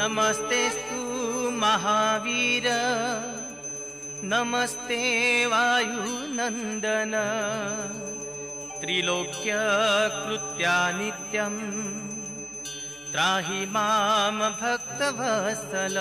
नमस्तेस्तु महावीर नमस्ते वायुनंदन त्रिलोक्यकृत्या नित्यं त्राहि मां भक्तवत्सल।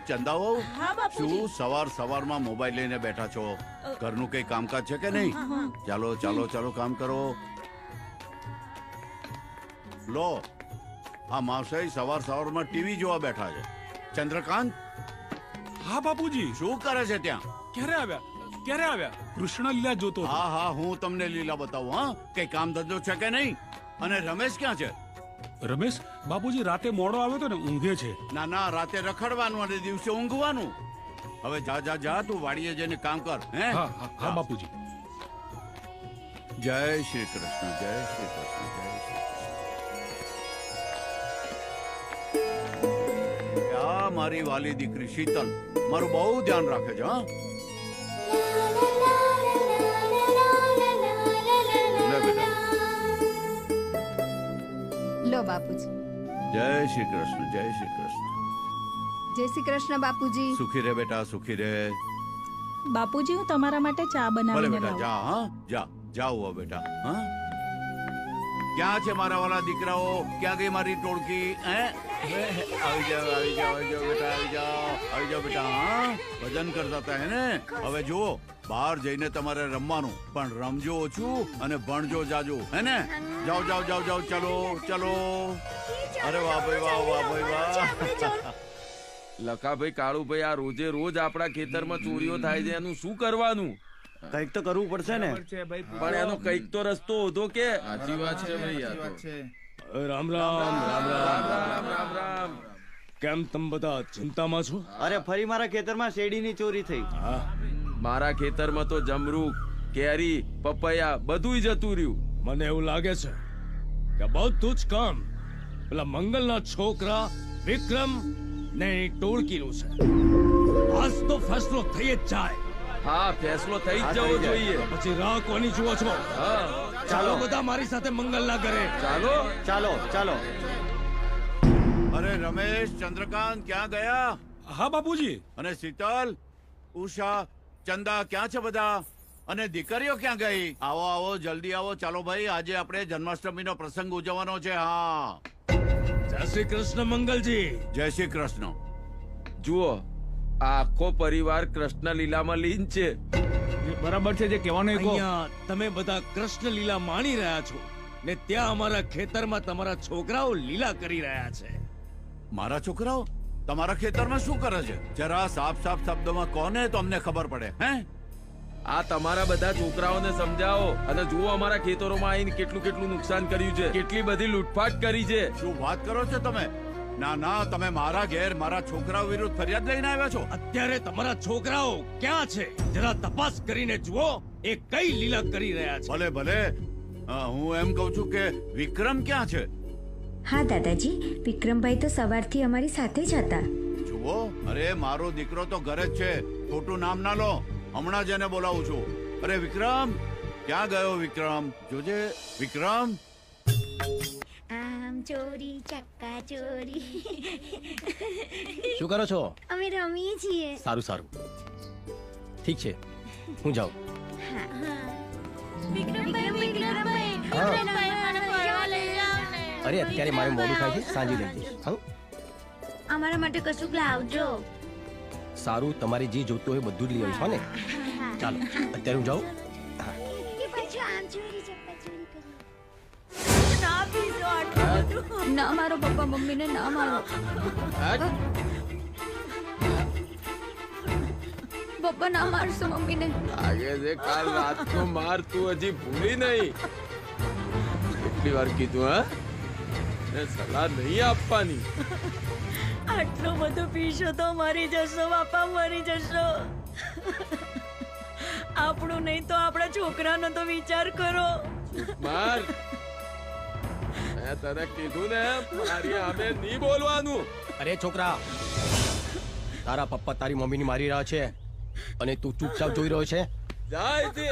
ચંદા વહુ, શું સવાર સવારમાં મોબાઈલ લઈને બેઠા છો? ઘરનું કઈ કામકાજ છે કે નહીં? ચાલો ચાલો ચાલો કામ કરો. લો, આ માવસાઈ સવાર સવારમાં ટીવી જોવા બેઠા છે. ચંદ્રકાંત. હા બાપુજી. શું કરે છે ત્યાં? ક્યારે આવ્યા? કૃષ્ણ લીલા જોતો. હા હા, હું તમને લીલા બતાવું. હા, કઈ કામ ધંધો છે કે નહીં? અને રમેશ ક્યાં છે? રમેશ બાપુજી રાતે મોડો આવ્યો તો ને, ઊંઘે છે. ના ના, રાતે રખડવાનું અને દિવસે ઊંઘવાનું. હવે જા જા જા, તું વાડીએ જઈને કામ કર. હે? હા બાપુજી. જય શ્રી કૃષ્ણ, જય શ્રી કૃષ્ણ, જય શ્રી કૃષ્ણ. આ મારી વાલી દીકરી શીતલ મારું બહુ ધ્યાન રાખે છે. હા, લે બેટા. લો બાપુજી. જય શ્રી કૃષ્ણ, જય શ્રી કૃષ્ણ. જય શ્રી કૃષ્ણ બાપુજી. સુખી રે બેટા, સુખી રે. બાપુજી હું તમારા માટે ચા ભલે બનાવીને બેટા, લાવું. જા. હા, જા જાઓ બેટા. હા, ક્યાં છે મારા વાલા દીકરાઓ? ક્યાં ગઈ મારી ટોળકી? હે, આવી જાઓ, આવી જાઓ, આવી જાઓ બેટા, આવી જાઓ, આવી જાઓ બેટા. હા, ભજન કરતા હતા હે ને? હવે જુઓ, બહાર જઈને તમારે રમવાનું, પણ રમજો ઓછું અને ભણજો જાજુ, હે ને? જાઓ જાઓ જાઓ જાઓ, ચલો ચલો. અરે વાહ ભાઈ વાહ, વાહ ભાઈ વાહ. લખાભાઈ, કાળુભાઈ, આ રોજે રોજ આપણા ખેતરમાં ચોરીઓ થાય છે, એનું શું કરવાનું? કઈક તો કરવું પડશે ને. પણ એનો કઈક તો રસ્તો હોતો કે. સાચી વાત છે ભાઈ. રામ રામ રામ રામ રામ રામ રામ. કેમ તમે બધા ચિંતામાં છો? અરે ફરી મારા ખેતરમાં શેરડીની ચોરી થઈ. મારા ખેતરમાં તો જમરૂખ, કેરી, પપૈયા બધું જતું રહ્યું. મને એવું લાગે છે કે બધું જ કામ પેલા મંગલના છોકરા વિક્રમ ને ટોળકીનું છે. આજ તો ફેસલો થઈ જ જાય. હા, ફેસલો થઈ જ જવો જોઈએ. પછી રાહ કોની જુઓ છો? હા, ચાલો બધા મારી સાથે મંગલના ઘરે. ચાલો ચાલો ચાલો. અરે રમેશ, ચંદ્રકાંત ક્યાં ગયા? હા બાપુજી. અને શીતલ, ઉષા, ચંદા ક્યાં છે બધા? અને દીકરીઓ ક્યાં ગઈ? આવો આવો, જલ્દી આવો. ચાલો ભાઈ, આજે આપણે જન્માષ્ટમીનો પ્રસંગ ઉજવવાનો છે. હા, જય શ્રી કૃષ્ણ મંગલજી. જય શ્રી કૃષ્ણ. જુઓ, આ આખો પરિવાર કૃષ્ણ લીલામાં લીન છે. બરાબર છે જે કહેવાનું. અહીંયા તમે બધા કૃષ્ણ લીલા માણી રહ્યા છો ને ત્યાં અમારા ખેતરમાં તમારા છોકરાઓ લીલા કરી રહ્યા છે. મારા છોકરાઓ તમારા ખેતરમાં શું કરે છે? જરા સાફ સાફ શબ્દોમાં કોને તો અમને ખબર પડે. હે, આ તમારા બધા છોકરાઓને સમજાવો. અને જુઓ, અમારા ખેતરોમાં આવીને કેટલું કેટલું નુકસાન કર્યું છે, કેટલી બધી લૂંટફાટ કરી છે. શું વાત કરો છો તમે? ના ના, તમે મારા ઘેર મારા છોકરાઓ વિરુદ્ધ ફરિયાદ લઈને આવ્યા છો? અત્યારે તમારા છોકરાઓ ક્યાં છે? જરા તપાસ કરીને જુઓ એ કઈ લીલા કરી રહ્યા છે. ભલે ભલે. હું એમ કઉ છું કે વિક્રમ ક્યાં છે? હા દાદાજી, વિક્રમભાઈ તો સવારથી અમારી સાથે જ હતા. જુઓ, અરે મારો દીકરો તો ઘરે જ છે. ખોટું નામ ના લો. હમણાં જ એને બોલાવું છું. અરે વિક્રમ ક્યાં ગયો? વિક્રમ જોજે. વિક્રમ. આમ ચોરી ચક્કા ચોરી. શું કરો છો? અમે રમીએ છીએ. સારું સારું, ઠીક છે, હું જાઉં. અરે અત્યારે મારે મોડું થાય છે, સાંજે લઈ જઈશ. હા, અમારા માટે કશુંક લાવજો. સારું, તમારે જે જોતું હોય બધું જ લઈ આવીશ. ને ચાલો અત્યારે હું જાઉં. કે પાછું આમ ચોરી ચક્કા ચોરી કરી. ના મારો પપ્પા મમ્મીને ના મારો. પપ્પા ના મારશો મમ્મીને. લાગે છે કાલ રાતનો માર તું હજી ભૂલી નહીં. કેટલી વાર કીધું હા એ સલાહ નહીં આપવાની. આટલું બધું પીશો તો મરી જશો બાપા, મરી જશો. આપણું નહીં તો આપણા છોકરાનો તો વિચાર કરો. માર મેં તને કીધું ને મારી સામે નહીં બોલવાનું. અરે છોકરા, તારા પપ્પા તારી મમ્મીની મારી રહ્યા છે અને તું ચૂપચાપ જોઈ રહ્યો છે. જાય તે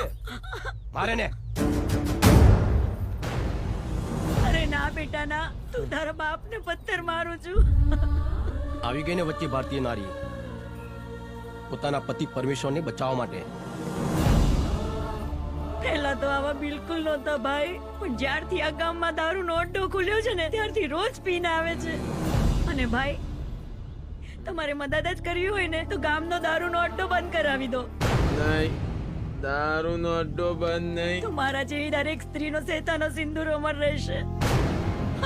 મારે ને અરે ના બેટા ના, તું તારા બાપને પથ્થર મારું છું. આવી ગઈ ને વચ્ચે ભારતીય નારી પોતાના પતિ પરમેશ્વરને બચાવવા માટે. પહેલા તો આવા બિલકુલ નહોતા ભાઈ, પણ જ્યારથી આ ગામમાં દારૂનો અડ્ડો ખુલ્યો છે ને ત્યારથી રોજ પીને આવે છે. અને ભાઈ, તમારે મદદ જ કરવી હોય ને તો ગામનો દારૂનો અડ્ડો બંધ કરાવી દો. નહીં, દારૂનો અડ્ડો બંધ નહીં. તો મારા જેવી દરેક સ્ત્રીનો શેતાનો સિંદૂર અમર રહેશે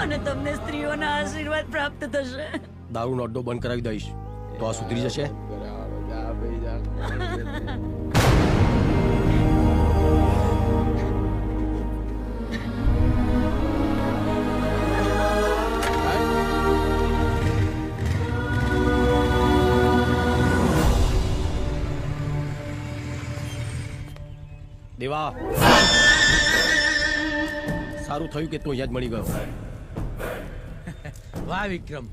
અને તમને સ્ત્રીઓના આશીર્વાદ પ્રાપ્ત થશે. દારૂનો અડ્ડો બંધ કરાવી દઈશ તો આ સુધરી જશે. બરાબર, જા ભાઈ જા. દેવા, સારું થયું કે તું અહીંયા જ મળી ગયો. વાહ વિક્રમ,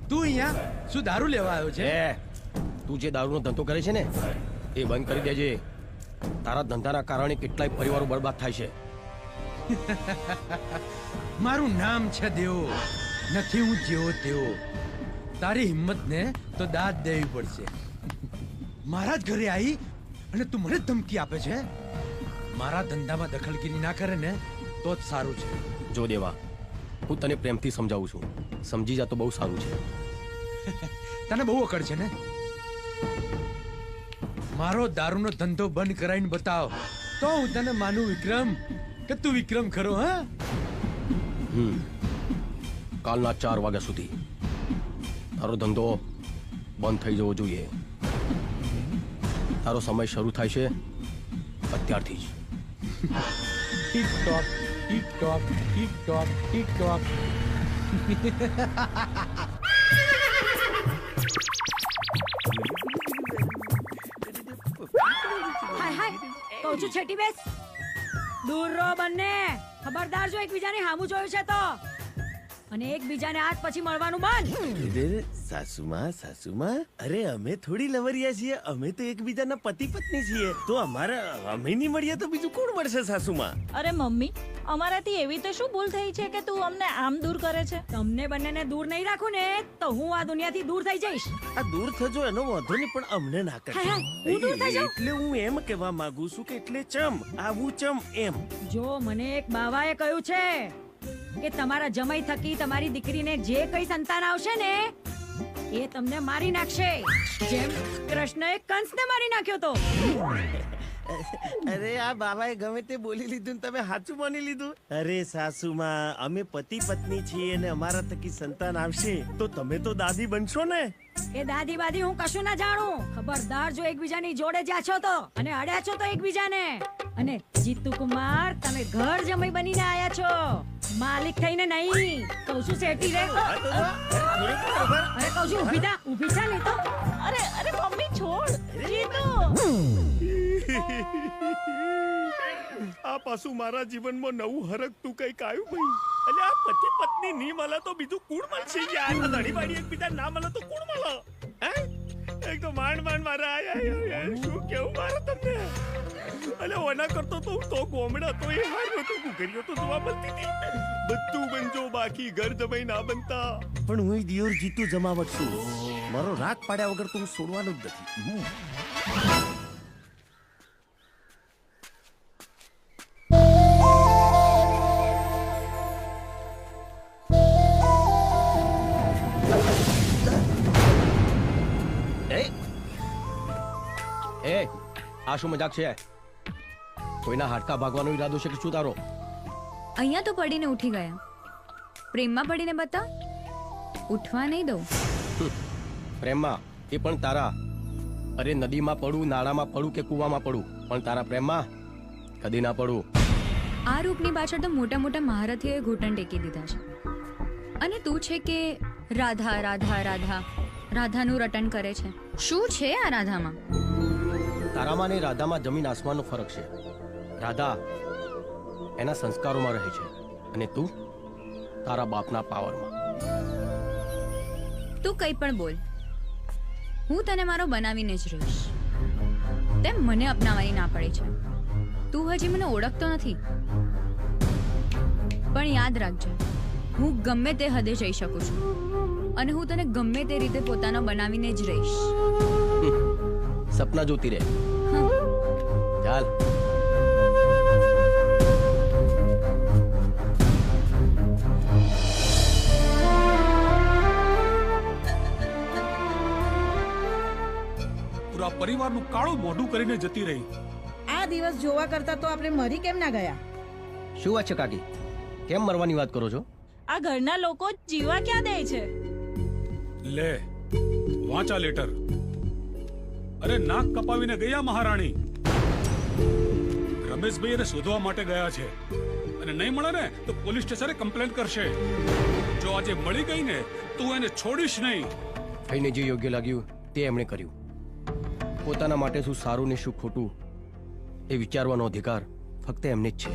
તું અહીંયા શું દારૂ લેવા આવ્યો છે? તું જે દારૂનો ધંધો કરે છે ને એ બંધ કરી દેજે. તારા ધંધાના કારણે કેટલાય પરિવારો બરબાદ થાય છે. મારું નામ છે દેવો, નથી હું જેવો તેવો. તારી હિંમતને તો દાદ દેવી પડશે. મારા જ ઘરે આવી અને તું મને ધમકી આપે છે? મારા ધંધામાં દખલગીરી ના કરે ને તો જ સારું છે. જો દેવા, હું તને પ્રેમથી સમજાવું છું, સમજી જા તો બહુ સારું છે. તને બહુ અકળ છે ને? મારો દારૂનો ધંધો બંધ કરાવીને બતાવ તો હું તને માનું વિક્રમ કે તું વિક્રમ ખરો. હા, કાલના 4 વાગ્યા સુધી તારો ધંધો બંધ થઈ જવો જોઈએ. તારો સમય શરૂ થાય છે અત્યારથી જ. Tick tock tick tock tick tock tick tock. Hi hi, કહું છું છેટી બેસ. દૂર રહો બંને. ખબરદાર જો એકબીજાને હામું જોયું છે તો, અને એકબીજાને આજ પછી મળવાનું બંધ. સાસુમાં, સાસુમાં, અરે અમે થોડી લવરિયા છીએ, અમે તો એકબીજાના પતિ પત્ની છીએ. તો અમારા અમે નહીં મળીએ તો બીજું કોણ મળશે સાસુમાં? અરે મમ્મી, અમારાથી એવી તો શું ભૂલ થઈ છે કે તું અમને આમ દૂર કરે છે? તમને બંનેને દૂર નહીં રાખું ને તો હું આ દુનિયાથી દૂર થઈ જઈશ. આ દૂર થજો એનો વાંધો નહીં, પણ અમને ના કરજો. હાય, હું દૂર થઈ જાઉં? એટલે હું એમ કહેવા માંગુ છું કે એટલે ચમ આવું ચમ એમ. જો મને એક બાવાએ કહ્યું છે કે તમારા જમાઈ થકી તમારી દીકરીને જે કઈ સંતાન આવશે ને એ તમને મારી નાખશે, જેમ કૃષ્ણએ કંસને મારી નાખ્યો તો. અરે આ બાબાએ ગમે તે બોલી લીધું ને તમે સાચું માની લીધું. અરે સાસુમાં, અમે પતિ પત્ની છીએ અને અમારા થકી સંતાન આવશે તો તમે તો દાદી બનશો ને. એ દાદી બાદી હું કશું ના જાણું. ખબરદાર જો એકબીજાની જોડે જ્યાં છો તો અને અડ્યા છો તો એકબીજાને. અને જીતુ કુમાર, તમે ઘર જમાઈ બનીને આયા છો, માલિક થઈને નહીં. કહું છું શેઠી રે. અરે કહું છું ઊભી થા, ઊભી થા નહીં તો. અરે અરે મમ્મી છોડ. જીતુ, આ પાછું મારા જીવનમાં નવું હરકતું કઈક આવ્યું ભાઈ. એટલે આ પતિ પત્ની નહીં મળે તો બીજું કોણ મળશે યાર? ધણી વાળી એકબીજા ના મળે તો કોણ મળે? હે, એક તો માંડ માંડ મારા આયા. શું કેવું મારે તમને? અલે ઓના કરતો તો હું તો ગોમડા તો એ હાર નતો, ગુગરીઓ તો જોવા મળતી હતી. બધું બનજો બાકી ઘર જમાઈ ના બનતા. પણ હું દિયોર જીતું જમાવટ છું. મારો રાગ પાડ્યા વગર તો હું છોડવાનો જ નથી. એ આ શું મજાક છે? કોઈના હાડકા ભાગવાનો ઈરાદો છે કે શું તારો? અહીંયા તો પડીને ઉઠી ગયા, પ્રેમમાં પડીને બતા, ઉઠવા નહીં દઉં. પ્રેમમાં એ પણ તારા. અરે નદીમાં પડું, નાળામાં પડું કે કૂવામાં પડું, પણ તારા પ્રેમમાં કદી ના પડું. આ રૂપની પાછળ તો મોટા મોટા મહારથીઓએ ઘૂંટણ ટેકી દીધા છે, અને તું છે કે રાધા રાધા રાધા રાધાનું રટન કરે છે. શું છે આ રાધામાં? તારામાં અને રાધામાં જમીન આસમાનનો ફરક છે. રાધા એના સંસ્કારોમાં રહે છે અને તું તારા બાપના પાવરમાં. તું કંઈ પણ બોલ, હું તને મારો બનાવીને જ રહીશ. તેમ મને અપનાવવાની ના પડે છે. તું હજી મને ઓળખતો નથી, પણ યાદ રાખજે, હું ગમે તે હદે જઈ શકું છું અને હું તને ગમે તે રીતે પોતાનો બનાવીને જ રહીશ. સપના જોતી રહે. ચાલ. પૂરા પરિવારનું કાળું મોઢું કરીને જતી રહી. આ દિવસ જોવા કરતા તો આપણે મરી કેમ ના ગયા? શું વાત છે કાકી? કેમ મરવાની વાત કરો છો? આ ઘરના લોકો જીવા ક્યાં દે છે? લે વાંચા લેટર. અરે નાક કપાવીને ગયા મહારાણી. રમેશભાઈ એને શોધવા માટે ગયા છે, અને નહીં મળે ને તો પોલીસ સ્ટેશને કમ્પ્લેન કરશે. જો આજે મળી ગઈ ને તું એને છોડીશ નહીં. ભાઈને જે યોગ્ય લાગ્યું તે એમણે કર્યું. પોતાના માટે શું સારું ને શું ખોટું એ વિચારવાનો અધિકાર ફક્ત એમને જ છે.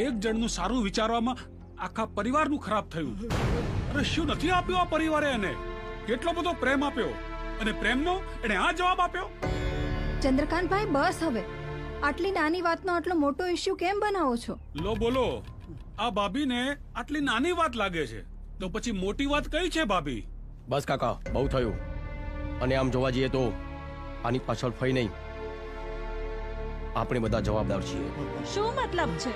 એક જણનું સારું વિચારવામાં આખા પરિવારનું ખરાબ થયું. અરે શું નથી આપ્યો આ પરિવારે એને? કેટલો બધો પ્રેમ આપ્યો, અને પ્રેમનો એને આ જવાબ આપ્યો. ચંદ્રકાંતભાઈ બસ હવે. આટલી નાની વાતનો આટલો મોટો ઇશ્યુ કેમ બનાવો છો? લો બોલો, આ ભાભીને આટલી નાની વાત લાગે છે તો પછી મોટી વાત કઈ છે ભાભી? બસ કાકા, બહુ થયું. અને આમ જોવા જઈએ તો આની પાછળ ફઈ નહીં, આપણે બધા જવાબદાર છીએ. શું મતલબ છે?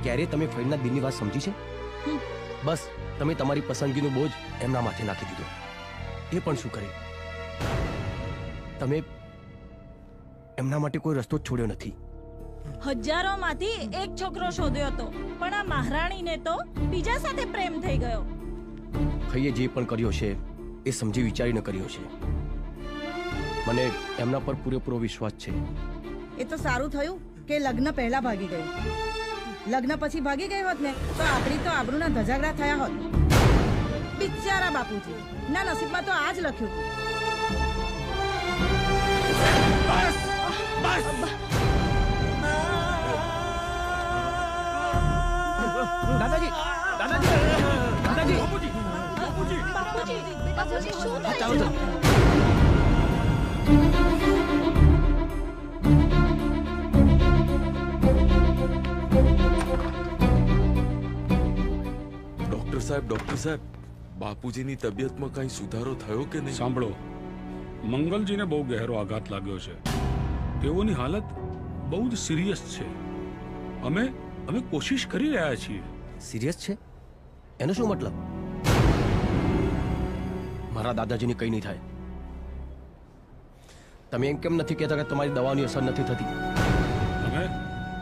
ક્યારે તમે ફઈના દિલની વાત સમજી છે? બસ તમે તમારી પસંદગીનો બોજ એમના માથે નાખી દીધો. એ પણ શું કરે, તમે એમના માટે કોઈ રસ્તો જ છોડ્યો નથી. હજારોમાંથી એક છોકરો શોધ્યો હતો, પણ આ મહારાણીને તો બીજા સાથે પ્રેમ થઈ ગયો. ફઈએ જે પણ કર્યો છે એ સમજી વિચારીને કર્યો છે. મને એમના પર પૂરેપૂરો વિશ્વાસ છે. એ તો સારું થયું કે લગ્ન પહેલા ભાગી ગયું. લગ્ન પછી ભાગી ગઈ હોત ને તો આપણી તો આબરૂના ધજાગરા થયા હોત. બિચારા બાપુજી ના નસીબમાં તો આ જ લખ્યું હતું. દાદાજી, દાદાજી, દાદાજી, બાપુજી, બાપુજી, બાપુજી, બાપુજી શું હા, થાય ચાલો છે? ડોક્ટર સાહેબ, બાપુજીની તબિયતમાં કઈ સુધારો થયો કે નહીં? સાંભળો, મંગલજીને બહુ ગહેરો આઘાત લાગ્યો છે. તેઓની હાલત બહુ જ સિરિયસ છે. અમે કોશિશ કરી રહ્યા છીએ. સિરિયસ છે? એનો શું મતલબ? મારા દાદાજીને કઈ નહીં થાય. તમે એમ કેમ નથી કહેતા કે તમારી દવાની અસર નથી થતી?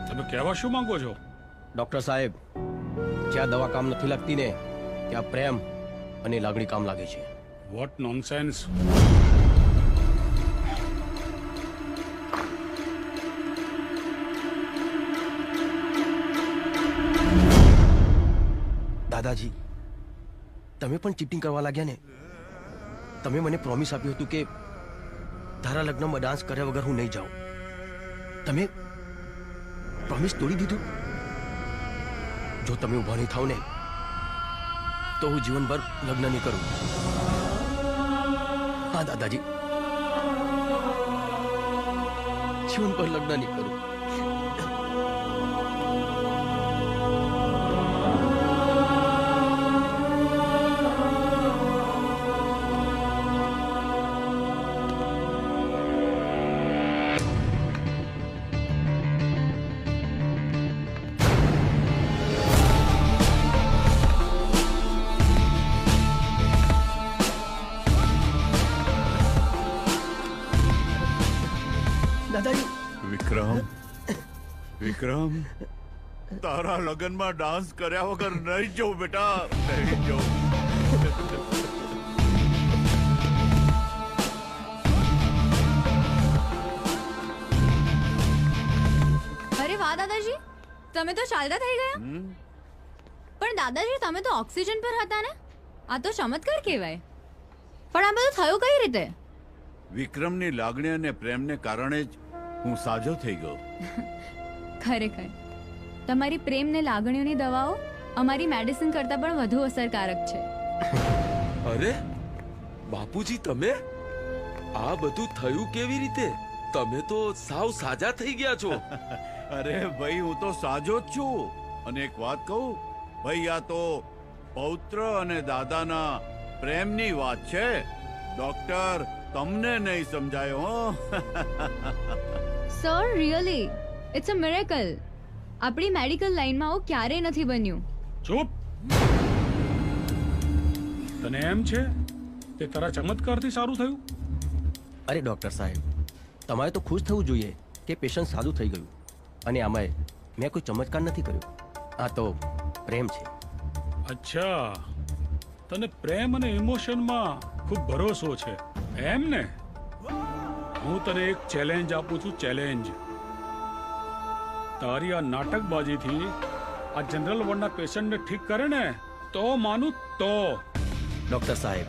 તમે કહેવા શું માંગો છો? ડોક્ટર સાહેબ, જ્યાં દવા કામ નથી લાગતી ને ત્યાં પ્રેમ અને લાગણી કામ લાગે છે. What nonsense. દાદાજી, તમે પણ ચીટિંગ કરવા લાગ્યા ને? તમે મને પ્રોમિસ આપ્યું હતું કે તારા લગ્નમાં ડાન્સ કર્યા વગર હું નહીં જાઉં. તમે પ્રોમિસ તોડી દીધું. જો તમે ઉભા નહીં થાવ ને તો હું જીવનભર લગ્ન નહીં કરું. હા દાદાજી, જીવનભર લગ્ન નહીં કરું. વિક્રમ, તારા લગ્નમાં ડાન્સ કર્યા વગર નહીં જવું બેટા, નહીં જવું. અરે વાહ દાદાજી, તમે તો ચાલતા થઈ ગયા. પણ દાદાજી તમે તો ઓક્સિજન પર હતા ને? આ તો ચમત્કાર કહેવાય. પણ આ બધું થયું કઈ રીતે? વિક્રમની લાગણી અને પ્રેમને કારણે જ હું સાજો થઈ ગયો. ખરેખર તમારી પ્રેમ ને લાગણીઓની દવાઓ અમારી મેડિસિન કરતા પણ વધુ અસરકારક છે. અરે બાપુજી, તમે આ બધું થયું કેવી રીતે? તમે તો સાવ સાજા થઈ ગયા છો. અરે ભાઈ, હું તો સાજો જ છું. અને એક વાત કહું ભાઈ, આ તો પૌત્ર અને દાદાના પ્રેમની વાત છે. ડોક્ટર, તમને નહીં સમજાયો હો. Sir, really it's a miracle. આપણી મેડિકલ લાઈનમાં આવું ક્યારેય નથી બન્યું. ચૂપ. તને એમ છે તે તારા ચમત્કારથી સારું થયું? અરે ડોક્ટર સાહેબ, તમારે તો ખુશ થવું જોઈએ કે પેશન્ટ સારું થઈ ગયું. અને આમાંય મેં કોઈ ચમત્કાર નથી કર્યો. આ તો પ્રેમ છે. અચ્છા, તને પ્રેમ અને ઇમોશનમાં ખૂબ ભરોસો છે એમ ને? હું તને એક ચેલેન્જ આપું છું. ચેલેન્જ. તારી આ નાટકબાજીથી આ જનરલ વોર્ડના પેશન્ટને ઠીક કરે ને તો માનું તો. ડોક્ટર સાહેબ,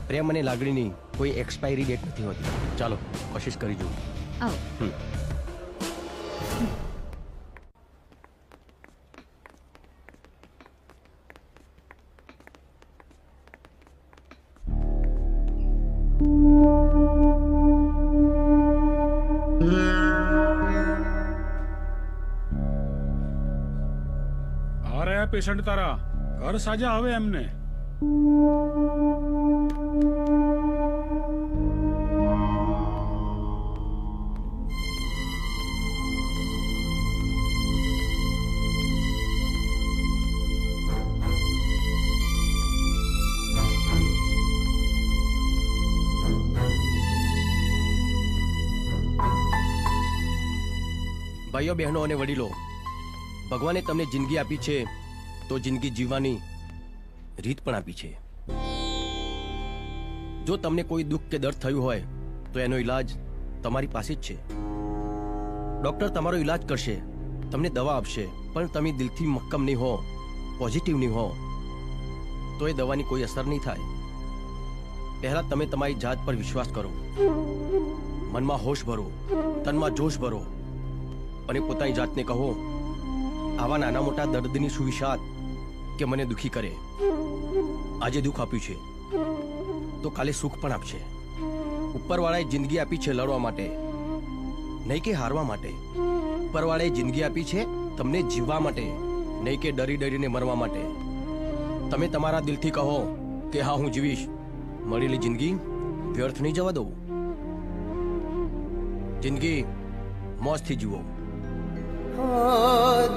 પ્રેમ અને લાગણીની કોઈ એક્સપાયરી ડેટ નથી હોતી. ચાલો કોશિશ કરી જુઓ. આવો. આ રહ્યા પેશન્ટ તારા. ઘર સાજા હવે એમને. ભાઈઓ, બહેનો અને વડીલો, ભગવાને તમને જિંદગી આપી છે તો જિંદગી જીવવાની રીત પણ આપી છે. જો તમને કોઈ દુઃખ કે દર્દ થયું હોય તો એનો ઈલાજ તમારી પાસે જ છે. ડોક્ટર તમારો ઈલાજ કરશે, તમને દવા આપશે, પણ તમે દિલથી મક્કમ નહીં હો, પોઝિટિવ નહીં હો તો એ દવાની કોઈ અસર નહીં થાય. પહેલા તમે તમારી જાત પર વિશ્વાસ કરો, મનમાં હોશ ભરો, તનમાં જોશ ભરો અને પોતાની જાતને કહો, આવા નાના મોટા દર્દની સુવિશાત કે મને દુખી કરે. આજે દુઃખ આપ્યું છે તો કાલે સુખ પણ આપશે. ઉપરવાળાએ જિંદગી આપી છે લડવા માટે, નહીં કે હારવા માટે. ઉપરવાળાએ જિંદગી આપી છે તમને જીવવા માટે, નહીં કે ડરી ડરીને મરવા માટે. તમે તમારા દિલથી કહો કે હા, હું જીવીશ. મળેલી જિંદગી વ્યર્થ નહીં જવા દઉં. જિંદગી મોજથી જીવો.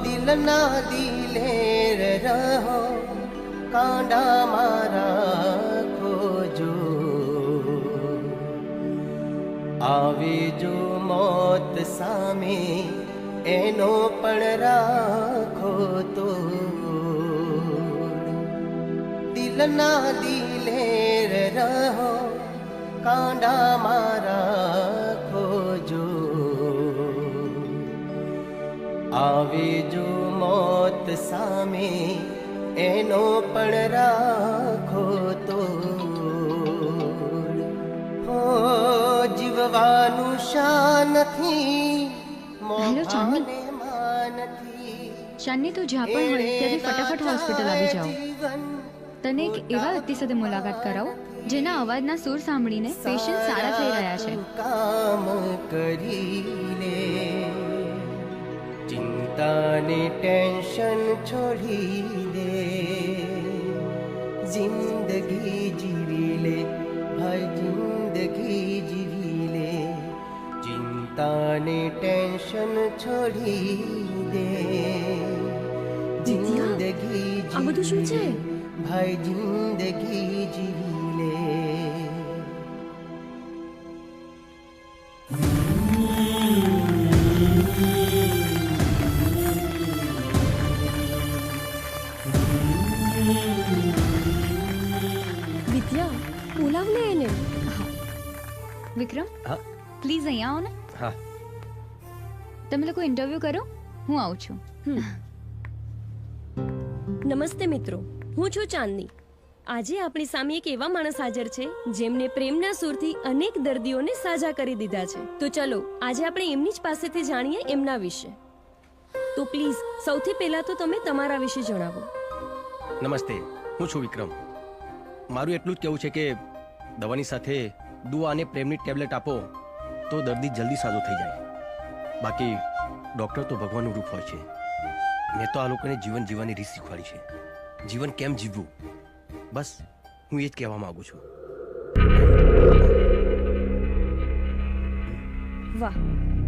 દિલ ના દિલેર રહો, કાંડા મારા ખોજો. આવે જો મોત સામે એનો પણ રાખો તો. દિલ ના દિલેર રહો, કાંડા મારા ખોજો. આવે જો મોત સામે એનો પણ રાખો તો. હો જીવવાનું શાન નથી, હેલો ચાંદની. ચાંદની, તું જ્યાં પણ હોય ત્યાંથી ફટાફટ હોસ્પિટલ આવી જાઓ. તને એક એવા વ્યક્તિ સાથે મુલાકાત કરાવો જેના અવાજના સૂર સાંભળીને પેશન્ટ સારા થઈ રહ્યા છે. કામ કરી લે, ચિંતાને ટેન્શન છોડી દે. જિંદગી જીવી લે ભાઈ, જિંદગી જીવી લે. ચિંતાને ટેન્શન છોડી દે. જિંદગી આ બધું શું છે? ભાઈ, જિંદગી જીવી લે. વિદ્યા, બોલાવ લે એને. વિક્રમ, પ્લીઝ અહીંયા આવો ને. હા. તમે લોકો ઇન્ટરવ્યુ કરો, હું આવું છું. નમસ્તે મિત્રો, હું છું ચાંદની. આજે આપણી સામે એક એવા માણસ હાજર છે જેમને પ્રેમના સૂરથી અનેક દર્દીઓને સાજા કરી દીધા છે. તો ચલો આજે આપણે એમની જ પાસેથી જાણીએ એમના વિશે. તો પ્લીઝ સૌથી પહેલા તો તમે તમારા વિશે જણાવો. નમસ્તે, હું છું વિક્રમ. મારું એટલું જ કહેવું છે કે દવાની સાથે દુઆ અને પ્રેમની ટેબ્લેટ આપો તો દર્દી જલ્દી સાજો થઈ જાય. બાકી ડૉક્ટર તો ભગવાનનું રૂપ હોય છે. મેં તો આ લોકોને જીવન જીવવાની રીત શીખવાડી છે. જીવન કેમ જીવવું, બસ હું એ જ કહેવા માંગુ છું. વાહ,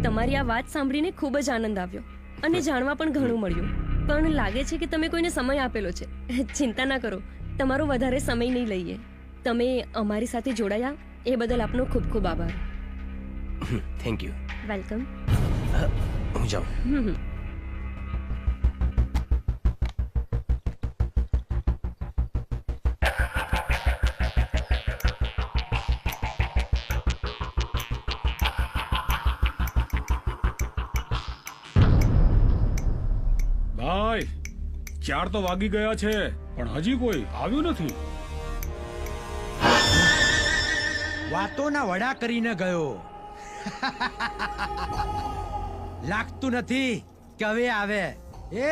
તમારી આ વાત સાંભળીને ખૂબ જ આનંદ આવ્યો અને જાણવા પણ ઘણું મળ્યું. પણ લાગે છે કે તમે કોઈને સમય આપેલો છે. ચિંતા ના કરો, તમારો વધારે સમય નહીં લઈએ. તમે અમારી સાથે જોડાયા એ બદલ આપનો ખૂબ ખૂબ આભાર. Thank you. વેલકમ. હું જાઉં. ભાઈ, 4 તો વાગી ગયા છે પણ હજી કોઈ આવ્યું નથી. વાતોના વડા કરીને ગયો. લાગતું નથી કે હવે આવે. એ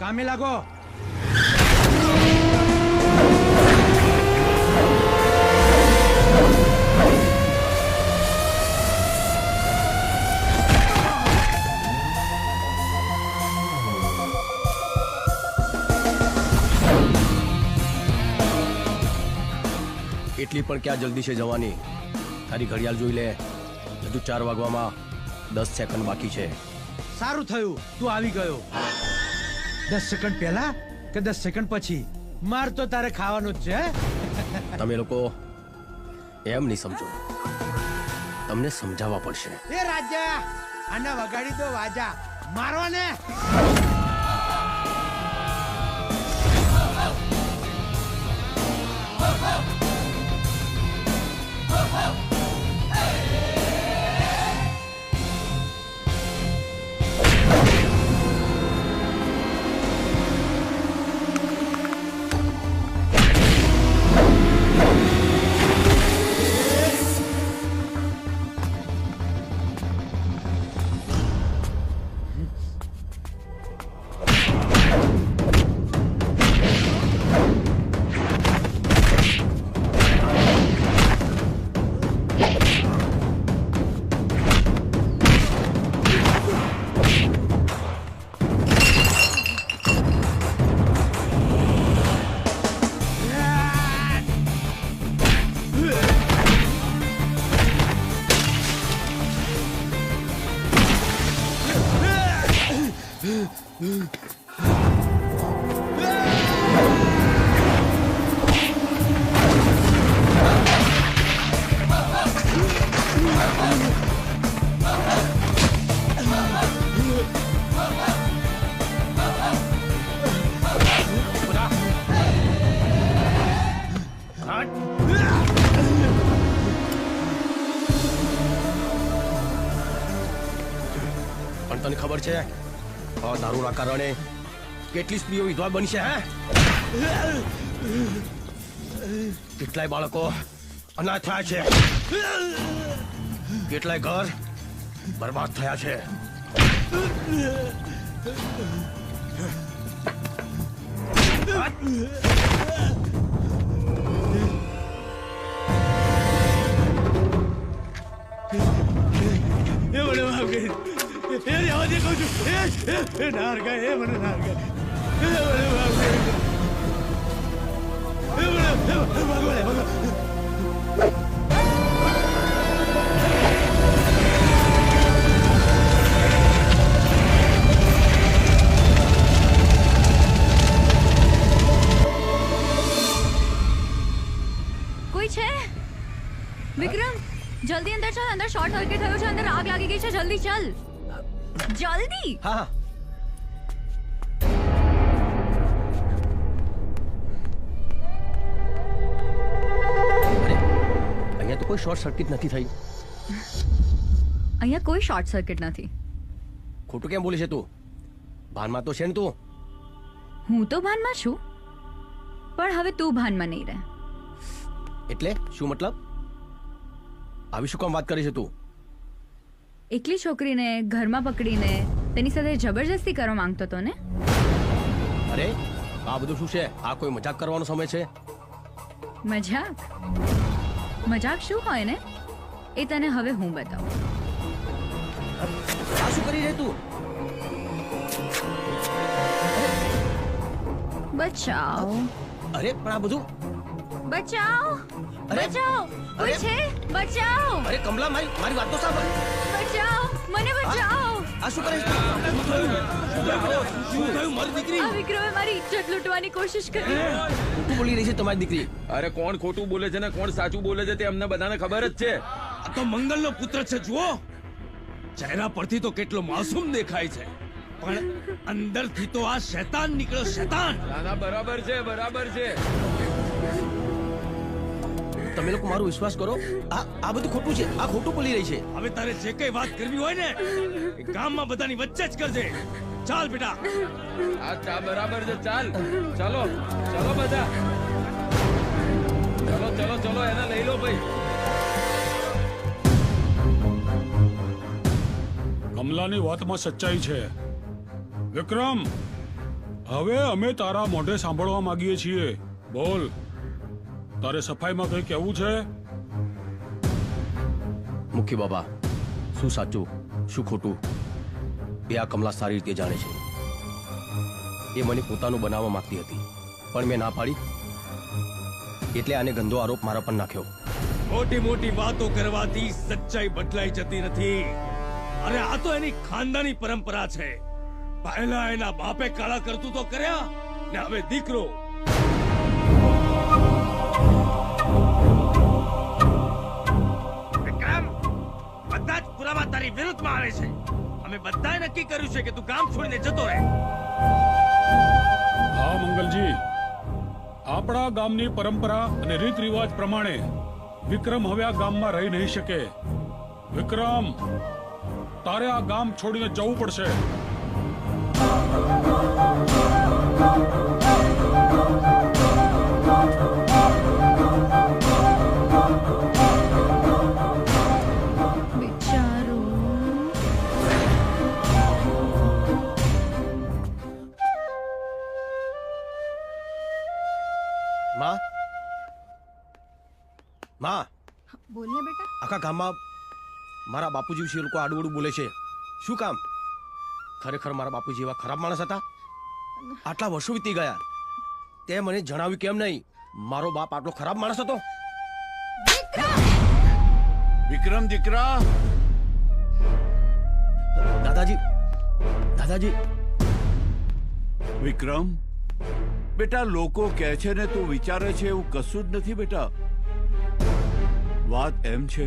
કામે લાગો. એટલી પણ ક્યાં જલ્દી છે જવાની? તારી ઘડિયાળ જોઈ લે. હજુ 4 વાગવામાં 10 સેકન્ડ બાકી છે. સારું થયું તું આવી ગયો. 10 સેકન્ડ પહેલા કે 10 સેકન્ડ પછી? માર તો તારે ખાવાનું જ છે. તમે લોકો એમ નહીં સમજો, તમને સમજાવવા પડશે. એ રાજા, આને વગાડી દો વાજા. મારો ને. પણ તને ખબર છે આ દારૂના કારણે કેટલી સ્ત્રીઓ વિધવા બની છે? કેટલાય બાળકો અનાથ થયા છે, કેટલાય ઘર બરબાદ થયા છે. કોઈ છે? વિક્રમ, જલ્દી અંદર ચાલ. અંદર શોર્ટ સર્કિટ થયો છે, અંદર આગ લાગી ગઈ છે. જલ્દી ચાલ, જલ્દી. હા. અહીંયા તો કોઈ શોર્ટ સર્કિટ નથી થઈ. અહીંયા કોઈ શોર્ટ સર્કિટ નથી. ખોટું કેમ બોલે છે તું? ભાનમાં તો છે ને તું? હું તો ભાનમાં છું, પણ હવે તું ભાનમાં નહીં રહે. એટલે શું મતલબ? આવી શું કામ વાત કરી છે તું? એકલી છોકરીને ઘરમાં પકડીને તેની સાથે જબરજસ્તી કરવા માંગતો હતો ને? અરે આ બધું શું છે? આ કોઈ મજાક કરવાનો સમય છે? મજાક? મજાક શું હોય ને એ તને હવે હું બતાવું. આ શું કરી રહી તું? બચાવ. અરે પણ આ બધું બચાવ. બચાવ. અરે છે બચાવ. અરે કમલા મારી વાત તો સાંભળ. બચાવ. મને બચાવ. આ શું કરે છે? શું થયું મારી દીકરી? આ વિક્રમે મારી ઇજ્જત લૂંટવાની કોશિશ કરી. ખોટું બોલી રહી છે તમારી દીકરી. અરે કોણ ખોટું બોલે છે ને કોણ સાચું બોલે છે તે અમને બધાને ખબર જ છે. આ તો મંગલનો પુત્ર છે, જુઓ. ચહેરા પરથી તો કેટલો માસૂમ દેખાય છે, પણ અંદરથી તો આ શૈતાન નીકળ્યો, શૈતાન. ના બરાબર છે, બરાબર છે. તમે લોકો મારો વિશ્વાસ કરો, આ બધું ખોટું છે. આ ખોટું બોલી રહી છે. હવે તારે જે કઈ વાત કરવી હોય ને એ ગામમાં બધાની વચ્ચે જ કરજે. ચાલ બેટા. આ બરાબર છે. ચાલ ચલો ચલો બધા, ચલો ચલો ચલો એને લઈ લો ભાઈ. કમલાની વાતમાં સચ્ચાઈ છે. વિક્રમ, હવે અમે તારા મોઢે સાંભળવા માંગીએ છીએ. બોલ, તારે સફાઈમાં કઈ કહેવું છે? મુખ્ય બાબા, શું સાચું શું ખોટું એ આ કમલા સારી રીતે જાણે છે. એ મને પોતાનું બનાવવા માંગતી હતી, પણ મેં ના પાડી, એટલે આને ગંદો આરોપ મારા પર નાખ્યો. મોટી મોટી વાતો કરવાથી સચ્ચાઈ બદલાઈ જતી નથી. અરે આ તો એની ખાનદાની પરંપરા છે. પહેલા એના બાપે કાળા કરતું તો કર્યા ને હવે દીકરો. વિક્રમ, બધા જ પુરાવા તારી વિરુદ્ધમાં આવે છે. અમે બધાએ નક્કી કર્યું છે કે તું ગામ છોડીને જતો રહે. હા મંગલજી, આપણા ગામની પરંપરા અને રીત રિવાજ પ્રમાણે વિક્રમ હવે આ ગામમાં રહી નહીં શકે. વિક્રમ, તારે આ ગામ છોડીને જવું પડશે. માં, બોલ ને બેટા. આખા ગામમાં મારા બાપુજી વિશે લોકો આડું બોલે છે. શું કામ? ખરેખર મારા બાપુજી એવા ખરાબ માણસ હતા? આટલા વર્ષો વીતી ગયા, તે મને જણાવ્યું કેમ નહીં? મારો બાપ આટલો ખરાબ માણસ હતો? વિક્રમ દીકરા. દાદાજી, દાદાજી. વિક્રમ બેટા, લોકો કહે છે ને તું વિચારે છે એવું કશું જ નથી બેટા. વાત એમ છે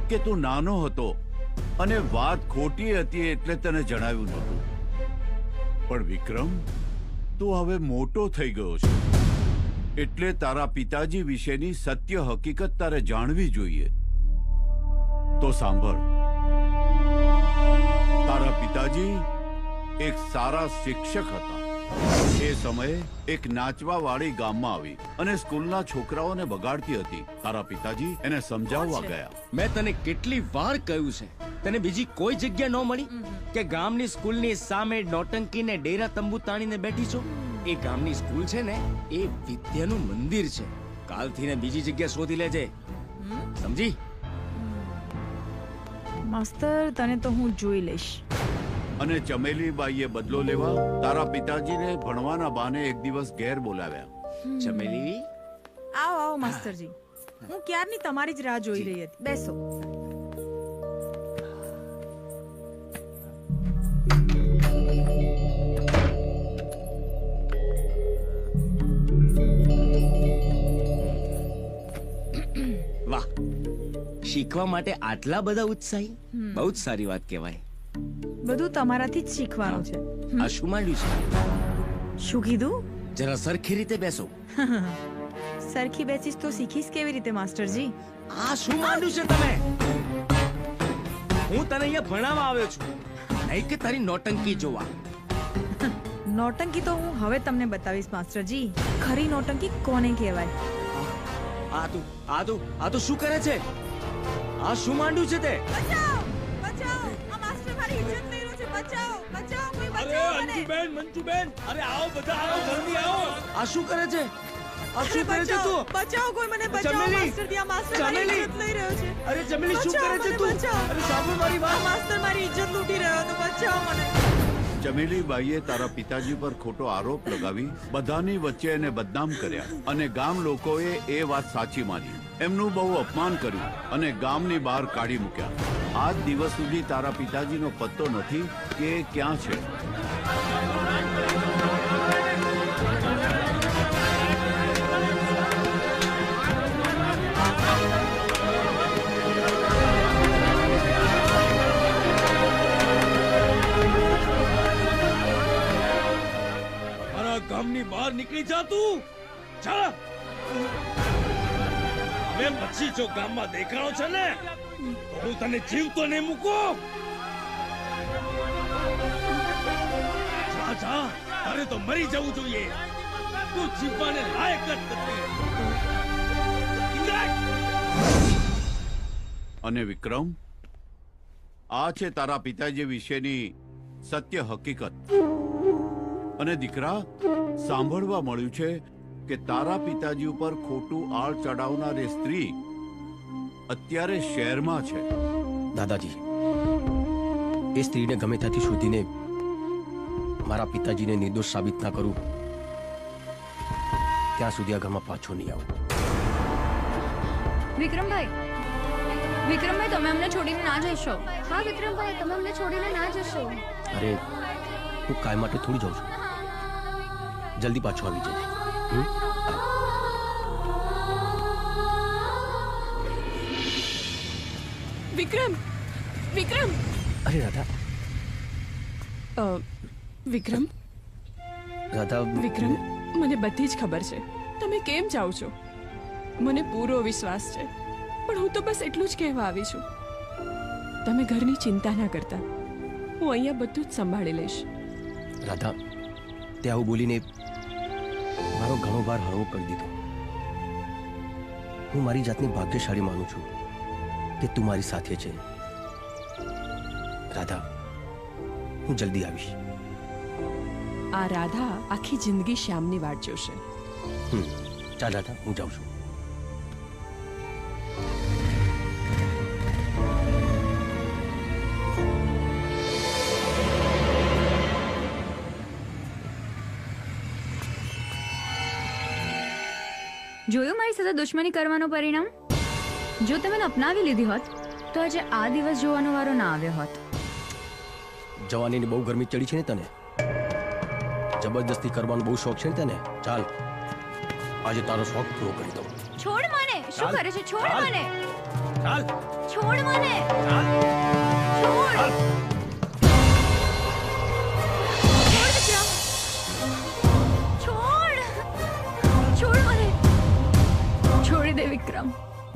કે તું નાનો હતો અને વાત ખોટી હતી એટલે તને જણાવ્યું નહોતું. પણ વિક્રમ, તું હવે મોટો થઈ ગયો છે, એટલે તારા પિતાજી વિશેની સત્ય હકીકત તારે જાણવી જોઈએ. તો સાંભળ, તારા પિતાજી એક સારા શિક્ષક હતા. એ સમયે એક નાચવા વાળી ગામમાં આવી અને સ્કૂલના છોકરાઓને બગાડતી હતી. તારા પિતાજી એને સમજાવવા ગયા. મેં તને કેટલી વાર કહ્યું છે, તને બીજી કોઈ જગ્યા ન મળી કે ગામની સ્કૂલની સામે નોટંકી ને ડેરા તંબુ તાણીને બેઠી છો? એ ગામની સ્કૂલ છે ને એ વિદ્યાનું મંદિર છે. કાલથી ને બીજી જગ્યા શોધી લેજે, સમજી? માસ્તર, તને તો હું જોઈ લઈશ. અને ચમેલી બાઈએ બદલો લેવા તારા પિતાજીને ભણવાના બહાને એક દિવસ ઘેર બોલાવ્યા. ચમેલી, આવો આવો માસ્તરજી. હું ક્યારની તમારી જ રાહ જોઈ રહી હતી. બેસો. વાહ, શીખવા માટે આટલા બધા ઉત્સાહી, બહુ જ સારી વાત કહેવાય. બધું તમારાથી જ શીખવાનું છે. આ શું માંડ્યું છે? શું કીધું? જરા સરખી રીતે બેસો. સરખી બેસીશ તો શીખીશ કેવી રીતે માસ્ટરજી? આ શું માંડ્યું છે તમે? હું તને અહીંયા ભણાવવા આવ્યો છું, નહીં કે તારી નોટંકી જોવા. નોટંકી તો હું હવે તમને બતાવીશ માસ્ટરજી. ખરી નોટંકી કોને કહેવાય. આ તો શું કરે છે? આ શું માંડ્યું છે તે? મંજુબેન, અરે આવો બધા, આવો જલ્દી આવો. આ શું કરે છે? આ શું કરે છે તું? બચાવો, કોઈ મને બચાવો. માસ્ટરજી, આ માસ્ટર મારી ઇજ્જત લઈ રહ્યો છે. અરે જમીલી, શું કરે છે તું? અરે સાંભળ મારી વાત. માસ્ટર મારી ઇજ્જત લૂંટી રહ્યો તો બચાવો મને. ચમેલીબાઈએ તારા પિતાજી પર ખોટો આરોપ લગાવી બધાની વચ્ચે એને બદનામ કર્યા અને ગામ લોકોએ એ વાત સાચી માની. એમનું બહુ અપમાન કર્યું અને ગામની બહાર કાઢી મૂક્યા. આજ દિવસ સુધી તારા પિતાજીનો પત્તો નથી કે એ ક્યાં છે. ગામની બહાર નીકળી જા તું. જા. હવે પછી જો ગામમાં દેખાણો છે ને તો હું તને જીવતો નહીં મૂકું. જા જા, તારે તો મરી જવું જોઈએ. તું જીવવાને લાયક જ નથી. અને વિક્રમ, આ છે તારા પિતાજી વિશેની સત્ય હકીકત. અને દીકરા, સાંભળવા મળ્યું છે કે તારા પિતાજી ઉપર ખોટું આળ ચડાવનાર એ સ્ત્રી અત્યારે શહેરમાં છે. દાદાજી, એ સ્ત્રીને ગમે ત્યાંથી શોધીને મારા પિતાજીને નિર્દોષ સાબિત ના કરું ત્યાં સુધી આ ઘરમાં પાછો નહીં આવું. વિક્રમભાઈ, તમે અમને છોડીને ના જશો? હા વિક્રમભાઈ, તમે અમને છોડીને ના જશો. અરે, હું કાયમ માટે થોડી જાઉં છું. જલ્દી પાછો આવી જઈશ. વિક્રમ, અરે રાધા. વિક્રમ, મને બધી જ ખબર છે તમે કેમ જાઓ છો. મને પૂરો વિશ્વાસ છે, પણ હું તો બસ એટલું જ કહેવા આવી છું. તમે ઘરની ચિંતા ના કરતા, હું અહીંયા બધું જ સંભાળી લઈશ. રાધા, તે આવું બોલીને મારો ઘણો ભાર હળવો કરી દીધો. હું મારી જાતને ભાગ્યશાળી માનું છું કે તું મારી સાથે છે. રાધા, હું જલ્દી આવીશ. આ રાધા આખી જિંદગી શ્યામની વાટ જોશે. ચાલ રાધા, હું જાઉં છું. જોયું મારી સાથે દુશ્મની કરવાનું પરિણામ? જો તમે મને અપનાવી લીધી હોત તો આજે આ દિવસ જોવાનો વારો ના આવ્યો હોત. જવાનીની બહુ ગરમી ચડી છે ને તને? જબરદસ્તી કરવાનો બહુ શોખ છે ને તને? ચાલ, આજે તારો શોખ પૂરો કરી દઉં. છોડ મને. શું કરે છે? છોડ મને. ચાલ, છોડ મને. ચાલ, છોડ. છોડી દે વિક્રમ.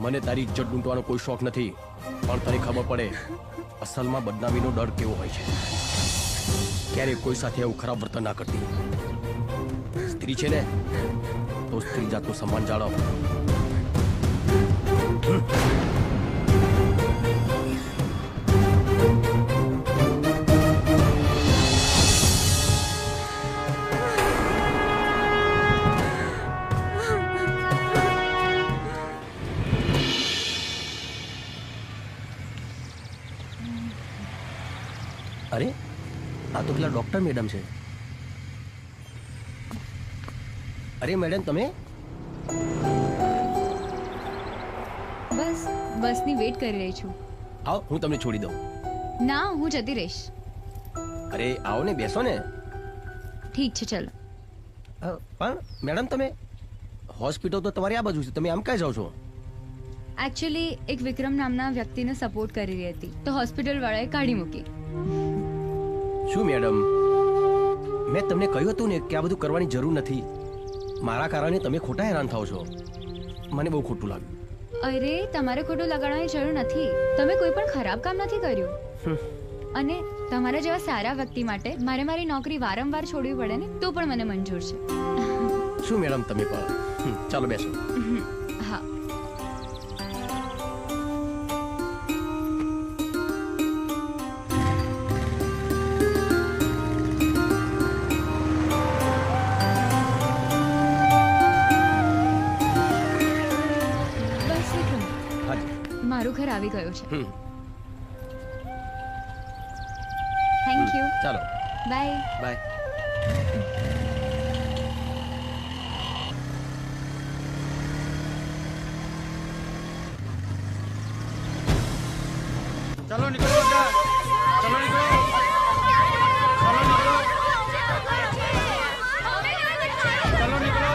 મને તારી ઇજ્જત લૂંટવાનો કોઈ શોખ નથી, પણ તને ખબર પડે અસલમાં બદનામીનો ડર કેવો હોય છે. ક્યારેય કોઈ સાથે એવું ખરાબ વર્તન ના કરતી. સ્ત્રી છે ને તો સ્ત્રી જાતનું સન્માન જાળવ. અરે, આ તો પેલા ડોક્ટર મેડમ છે. અરે મેડમ, તમે? બસ બસની વેટ કરી રહી છું. આવો, હું તમને છોડી દઉં. ના, હું જતી રહીશ. અરે આવો ને, બેસો ને. ઠીક છે, ચલો. પણ મેડમ, તમે હોસ્પિટલ તો તમારી આ બાજુ છે, તમે આમ ક્યાં જાઓ છો? એકચ્યુઅલી એક વિક્રમ નામના વ્યક્તિને સપોર્ટ કરી રહી હતી તો હોસ્પિટલ વાળાએ કાઢી મૂકી. શું મેડમ, મેં તમને કહ્યું હતું ને કે આ બધું કરવાની જરૂર નથી. મારા કારણે તમે ખોટા હેરાન થાઓ છો. મને બહુ ખોટું લાગ્યું. અરે, તમારે ખોટું લગાડવાની જરૂર નથી. તમે કોઈ પણ ખરાબ કામ નથી કર્યું. અને તમારા જેવા સારા વ્યક્તિ માટે મારે મારી નોકરી વારંવાર છોડવી પડે ને તો પણ મને મંજૂર છે. શું મેડમ તમે પણ ચાલો બેસો. હા. બસ વિક્રમ, મારું ઘર આવી ગયું છે. Thank you. ચાલો બાય. બાય. चलो निकलो बच्चा, चलो निकलो, चलो निकलो, चलो निकलो,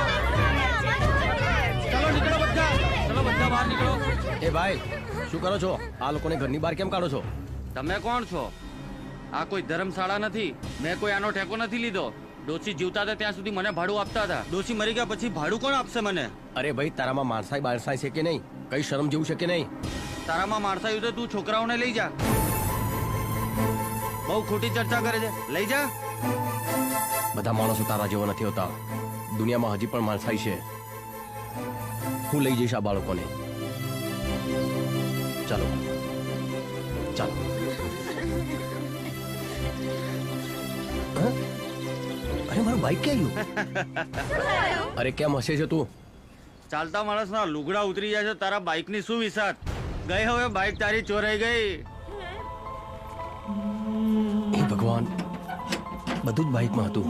चलो निकलो बच्चा, चलो बच्चा बाहर निकलो. એ ભાઈ શું કરો છો? આ લોકોને ઘરની બહાર કેમ કાઢો છો? તમે કોણ છો? આ કોઈ ધર્મશાળા નથી. મેં કોઈ આનો ઠેકો નથી લીધો. ડોશી જીવતા હતા ત્યાં સુધી મને ભાડું આપતા હતા. ડોશી મરી ગયા પછી ભાડું કોણ આપશે મને? અરે ભાઈ તારામાં માણસાઈ બારસાઈ છે કે નહીં? કઈ શરમ જેવું છે કે નહીં? તારામાં માણસાયું તો તું છોકરાઓને લઈ જા. બહુ ખોટી ચર્ચા કરે છે. લઈ જા. બધા માણસો તારા જેવા નથી હોતા. દુનિયામાં હજી પણ માણસાઈ છે. હું લઈ જઈશ આ બાળકોને. ચાલો ચાલો. અરે મારું બાઈક ક્યાં ગયું? અરે કેમ હસે છે તું? ચાલતા માણસના લુગડા ઉતરી જાય છે, તારા બાઈકની શું વિસાત? ગઈ હવે બાઈક તારી ચોરાઈ ગઈ. હે ભગવાન, બધું જ બાઈકમાં હતું.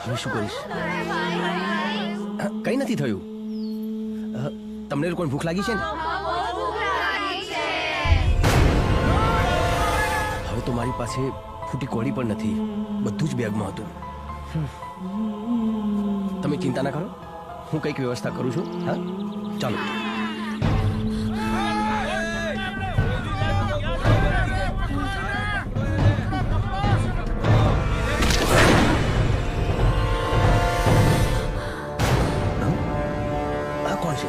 હવે શું કરીશ? કઈ નથી થયું. તમને લોકોને ભૂખ લાગી છે ને? હવે તો મારી પાસે ફૂટી કોળી પણ નથી. બધું જ બેગમાં હતું. તમે ચિંતા ના કરો, હું કંઈક વ્યવસ્થા કરું છું. હા ચાલો. આ કોણ છે?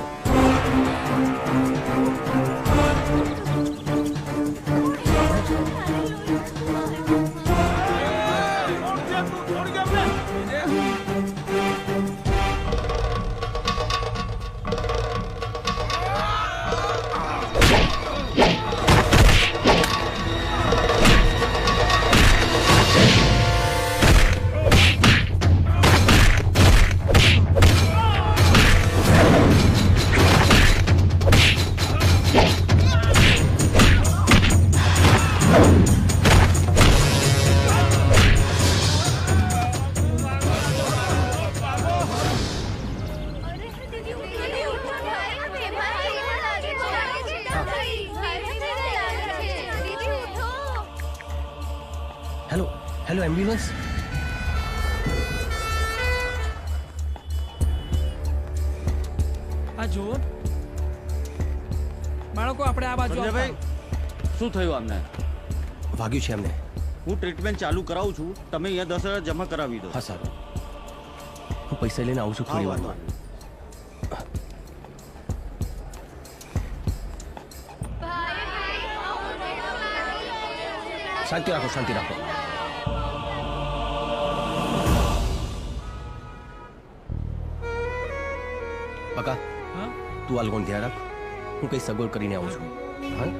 Hello ambulance. આ જુઓ બાળકો, આપણે આ બાજુ. ભાઈ શું થયું આમને? વાગ્યું છે એમને. હું ટ્રીટમેન્ટ ચાલુ કરાવું છું, તમે અહીંયા 10,000 જમા કરાવી દો. હા સારું, હું પૈસા લઈને આવું છું થોડી વારમાં. શાંતિ રાખો, શાંતિ રાખો. બકા, તું આ લોકોને ધ્યાન રાખ. હું કઈ સગવડ કરીને આવું છું. હા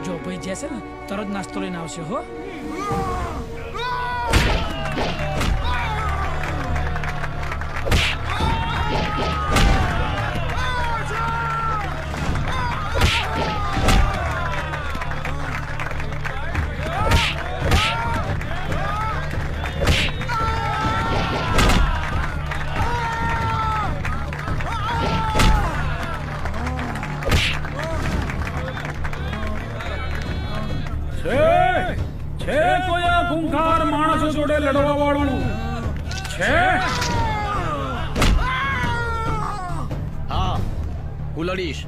જો ભાઈ જશે ને તરત નાસ્તો લઈને આવશે. હો ખૂંખાર માણસો જોડે લડવા વાળું છે? હા, હું લડીશ.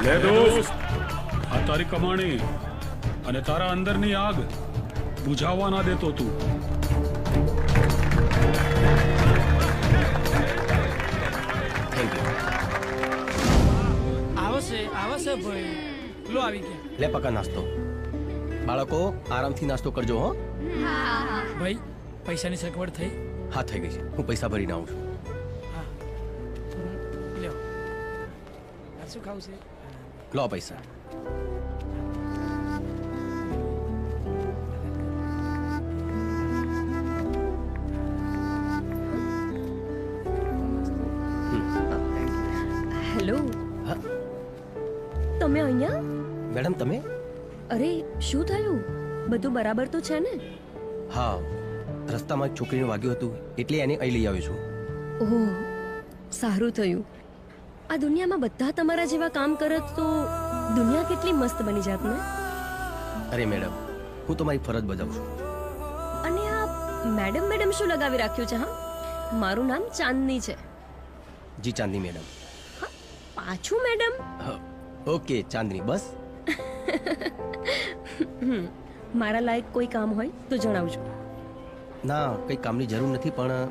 લે દોસ્ત, આ તારી કમાણી અને તારા અંદરની આગ બુઝાવવા ના દેતો તું. આવશે ભાઈ. લો આવી ગયા. લે પકા નાસ્તો. બાળકો આરામથી નાસ્તો કરજો હો. ભાઈ પૈસાની સગવડ થઈ? હા થઈ ગઈ છે. હું પૈસા ભરીને આવું છું. લ્યો. આ શું ખાવું છે? લો પૈસા. હેલો. તમે અહીંયા? મેડમ તમે? અરે શું થયું? બધું બરાબર તો છે ને? હા, રસ્તામાં એક છોકરીને વાગ્યું હતું એટલે એને અહીં લઈ આવ્યો છું. ઓહ, સારું થયું. આ દુનિયામાં બધા તમારા જેવા કામ કરત તો દુનિયા કેટલી મસ્ત બની જાત ને? અરે મેડમ, હું તમારી ફરજ બજાવું છું. અને આ મેડમ મેડમ શું લગાવી રાખ્યું છે? હા, મારું નામ ચાંદની છે. જી ચાંદની મેડમ. પાછું મેડમ? ઓકે ચાંદની, બસ. મારા લાયક કોઈ કામ હોય તો જણાવજો. ના, કઈ કામની જરૂર નથી, પણ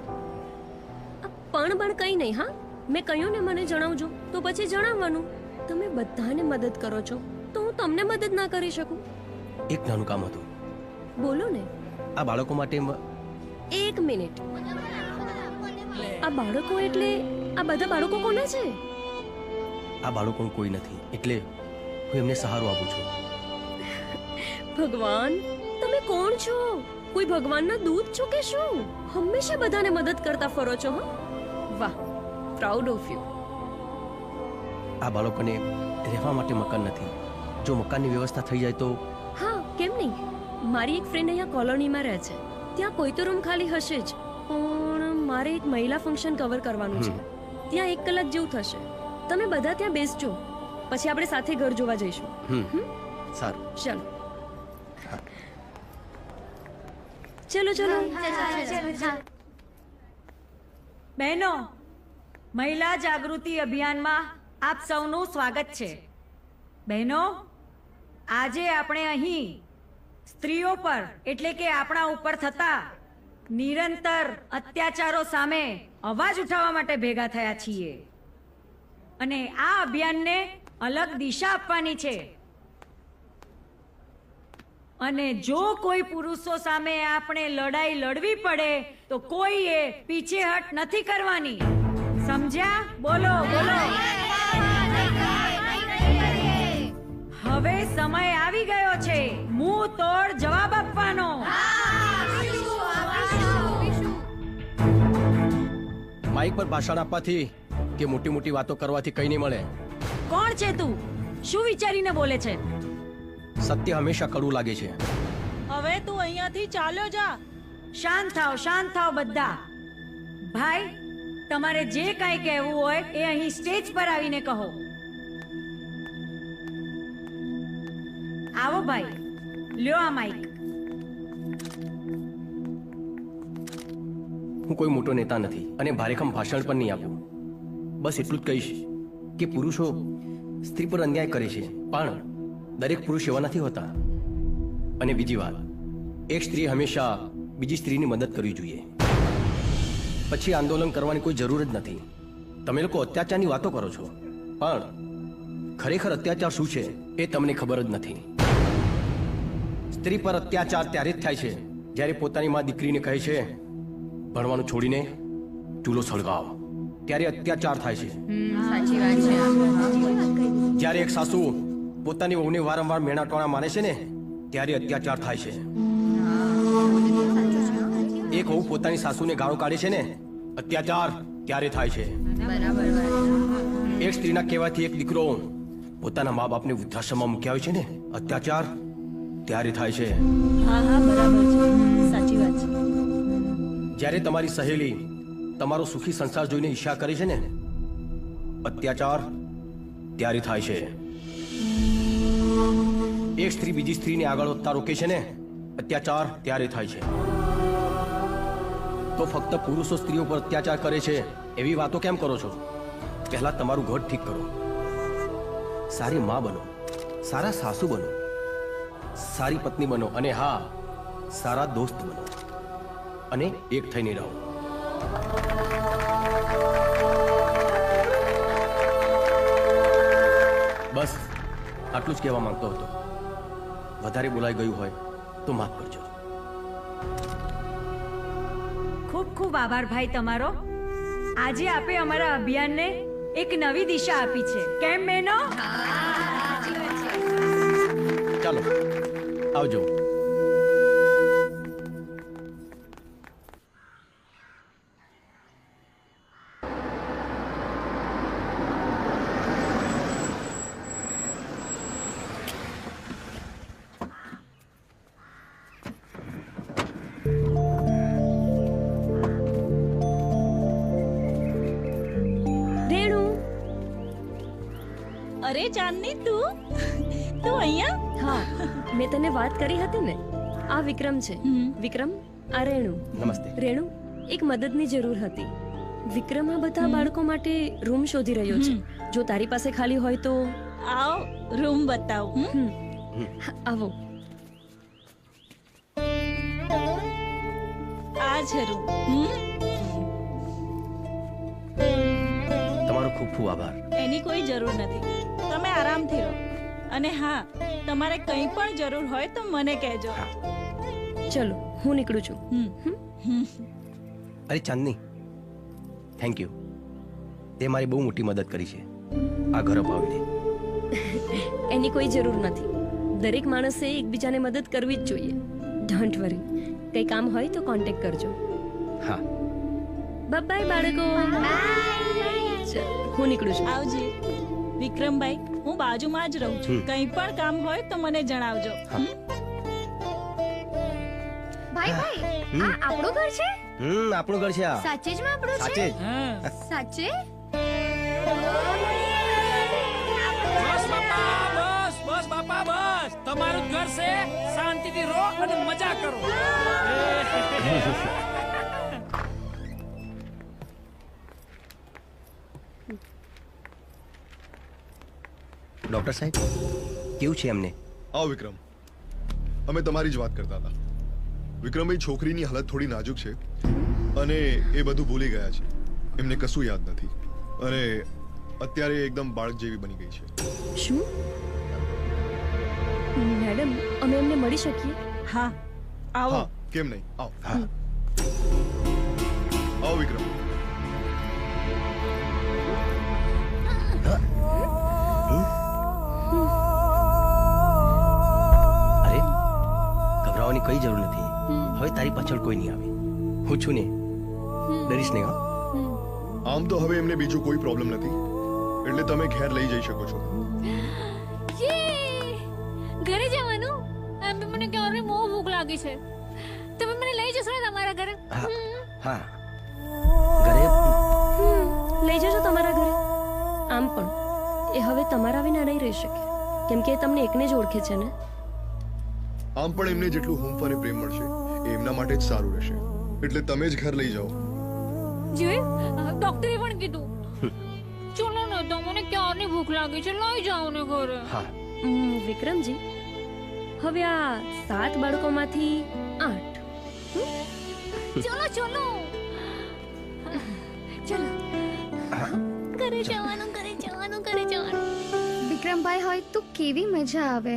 કઈ નહીં. હા, મેં કહ્યું ને મને જણાવજો તો પછી જણાવવાનું. તમે બધાને મદદ કરો છો તો હું તમને મદદ ના કરી શકું? એક નાનું કામ હતું. બોલો ને. આ બાળકો માટે. એક મિનિટ. આ બાળકો એટલે આ બધા બાળકો કોના છે? આ બાળકોનું કોઈ નથી એટલે હું એમને સહારો આપું છું. ભગવાન, તમે કોણ છો? કોઈ ભગવાનના દૂત છો કે શું? હંમેશા બધાને મદદ કરતા ફરો છો. વાહ, પ્રાઉડ ઓફ યુ. આ બાળકોને રહેવા માટે મકાન નથી. જો મકાનની વ્યવસ્થા થઈ જાય તો. હા, કેમ નહીં. મારી એક ફ્રેન્ડ અહીંયા કોલોનીમાં રહે છે. ત્યાં કોઈ તો રૂમ ખાલી હશે જ, પણ મારે એક મહિલા ફંક્શન કવર કરવાનું છે. ત્યાં 1 કલાક જેવું થશે. તમે બધા ત્યાં બેસજો, પછી આપણે સાથે ઘર જોવા જઈશું. સારું. ચાલો ચલો. બહેનો, મહિલા જાગૃતિ અભિયાનમાં આપ સૌનું સ્વાગત છે. બહેનો, આજે આપણે અહીં સ્ત્રીઓ પર એટલે કે આપણા ઉપર થતા નિરંતર અત્યાચારો સામે અવાજ ઉઠાવવા માટે ભેગા થયા છીએ અને આ અભિયાનને અલગ દિશા આપવાની છે. અને જો કોઈ પુરુષો સામે આપણે લડાઈ લડવી પડે તો કોઈએ પીછેહટ નથી કરવાની. સમજ્યા? બોલો બોલો. હવે સમય આવી ગયો છે મુંહ તોડ જવાબ આપવાનો. માઇક પર ભાષણ આપવાથી કે મોટી મોટી વાતો કરવાથી કઈ નહીં મળે. કોણ છે તું? શું વિચારીને બોલે છે? સત્ય હંમેશા કડવું લાગે છે. હવે તું અહીંયાથી ચાલ્યો જા. શાંત થાવ બધા. ભાઈ, તમારે જે કાંઈ કહેવું હોય એ અહીં સ્ટેજ પર આવીને કહો. આવો ભાઈ, લ્યો આ માઈક. હું કોઈ મોટો નેતા નથી અને ભારેખમ ભાષણ પણ નહીં આપું. બસ એટલું જ કહીશ કે પુરુષો સ્ત્રી પર અન્યાય કરે છે, પણ દરેક પુરુષ એવા નથી હોતા. અને બીજી વાત, એક સ્ત્રી હંમેશા બીજી સ્ત્રીની મદદ કરવી જોઈએ. પછી આંદોલન કરવાની કોઈ જરૂર જ નથી. તમે લોકો અત્યાચારની વાતો કરો છો, પણ ખરેખર અત્યાચાર શું છે એ તમને ખબર જ નથી. સ્ત્રી પર અત્યાચાર ત્યારે જ થાય છે જ્યારે પોતાની માં દીકરીને કહે છે ભણવાનું છોડીને ચૂલો સળગાવ. ત્યારે અત્યાચાર થાય છે. સાચી વાત છે. જ્યારે એક સાસુ પોતાની વહુને વારંવાર મેણાટોણા મારે છે ને ત્યારે અત્યાચાર થાય છે. એક વહુ પોતાની સાસુને ગાળો કાઢે છે ને અત્યાચાર ત્યારે થાય છે. એક સ્ત્રીના કહેવાથી એક દીકરો પોતાના મા બાપને વૃદ્ધાશ્રમમાં મૂકી આવે છે ને અત્યાચાર ત્યારે થાય છે. હા, બરાબર છે. સાચી વાત છે. જ્યારે તમારી સહેલી તમારો સુખી સંસાર જોઈને ઈર્ષ્યા કરે છે ને અત્યાચાર ત્યારે થાય છે. એક સ્ત્રી બીજી સ્ત્રીને આગળ વધતા રોકે છે ને અત્યાચાર ત્યારે થાય છે. તો ફક્ત પુરુષો સ્ત્રીઓ પર અત્યાચાર કરે છે એવી વાતો કેમ કરો છો? પહેલા તમારું ઘર ઠીક કરો. સારી માં બનો, સારા સાસુ બનો, સારી પત્ની બનો અને હા, સારા દોસ્ત બનો અને એક થઈને રહો. બસ આટલું જ કહેવા માંગતો હતો. વધારે બોલાઈ ગયું હોય તો માફ કરજો. ખૂબ ખૂબ આભાર ભાઈ તમારો. આજે આપે અમારા અભિયાનને એક નવી દિશા આપી છે. કેમ બહેનો? ચાલો આવજો. અરે ચાંદની, તું અહીંયા? હા, મેં તને વાત કરી હતી ને. આ વિક્રમ છે. વિક્રમ, આ રેણુ. નમસ્તે. રેણુ, એક મદદની જરૂર હતી. વિક્રમ આ બધા બાળકો માટે રૂમ શોધી રહ્યો છે. જો તારી પાસે ખાલી હોય તો આવ, રૂમ બતાવ. આવો. આ છે રૂમ. તમારો ખૂબ ખૂબ આભાર. એની કોઈ જરૂર નથી. તમે આરામથી રહો. અને હા, તમારે કંઈ પણ જરૂર હોય તો મને કહેજો. ચલો, હું નીકળું છું. અરે ચાંદની, થેન્ક યુ. તે મારી બહુ મોટી મદદ કરી છે આ ઘર અપાવીને. એની કોઈ જરૂર નથી. દરેક માણસે એકબીજાને મદદ કરવી જ જોઈએ. Don't worry. કંઈ કામ હોય તો કોન્ટેક્ટ કરજો. હા. બાય બાળકો. હું નીકળું છું. આવજે. વિક્રમભાઈ, હું બાજુમાં જ રહું છું. કંઈ પણ કામ હોય તો મને જણાવજો. ભાઈ ભાઈ, આ આપણું ઘર છે? આપણું ઘર છે આ. સાચે જ માં આપણું છે? સાચે? બસ બાપા બસ. તમારું જ ઘર છે. શાંતિથી રહો અને મજા કરો. ડોક્ટર સાહેબ, કેવું છે એમને? આવો વિક્રમ, અમે તમારી જ વાત કરતા હતા. વિક્રમભાઈ, છોકરીની હાલત થોડી નાજુક છે અને એ બધું ભૂલી ગયા છે. એમને કશું યાદ નથી અને અત્યારે એકદમ બાળક જેવી બની ગઈ છે. શું મેડમ, અમે એમને મળી શકીએ? હા, આવો. કેમ નહીં, આવો. આવો વિક્રમ. ગભરાવાની કઈ જરૂર નથી. હવે તારી પાછળ કોઈ નહીં આવે. હું છું ને, ડરીશ નહીં. આમ તો હવે એમને બીજું કોઈ પ્રોબ્લેમ નથી, એટલે તમે ઘેર લઈ જઈ શકો છો. ઘરે જવાનું? એમ મને ક્યારે બહુ ભૂખ લાગી છે. તમે મને લઈ જશો ને તમારા ઘરે? હા, ઘરે લઈ જજો તમારા ઘરે. આમ પણ એ હવે તમારા વિના નહીં રહી શકે, કેમ કે એ તમને એકને જ ઓળખે છે ને. આમ પણ એમને જેટલું હૂંફ અને પ્રેમ મળશે એ એમના માટે જ સારું રહેશે, એટલે તમે જ ઘર લઈ જાઓ. ડોક્ટરે પણ કીધું. ચલો ને, તો મને ક્યારની ભૂખ લાગી છે, લઈ જાઓ ને ઘરે. વિક્રમજી, હવે આ 7 બાળકોમાંથી 8. ચલો ચલો ઘરે જવાનું. વિક્રમભાઈ હોય તો કેવી મજા આવે.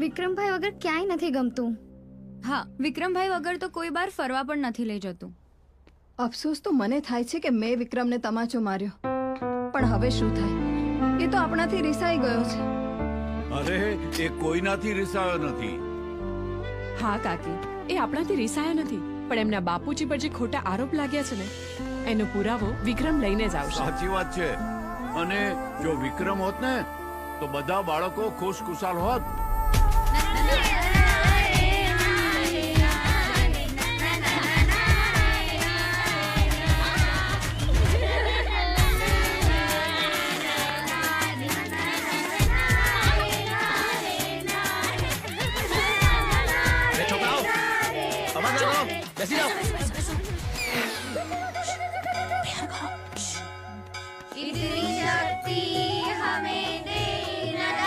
વિક્રમભાઈ વગર ક્યાંય નથી ગમતું. હા, વિક્રમભાઈ વગર તો કોઈ બાર ફરવા પણ નથી લઈ જતું. અફસોસ તો મને થાય છે કે મેં વિક્રમને તમાચો માર્યો, પણ હવે શું થાય? એ તો આપણાથી રિસાઈ ગયો છે. અરે, એ કોઈનાથી રિસાયો નથી. હા કાકી, એ આપણાથી રિસાયા નથી, પણ એમના બાપુજી પર જે ખોટા આરોપ લાગ્યા છે ને, એનો પુરાવો વિક્રમ લઈને જ આવશે. સાચી વાત છે. અને જો વિક્રમ હોત ને તો બધા બાળકો ખુશખુશાલ હોત. બેસી જાઓ. इतनी शक्ति हमें दे न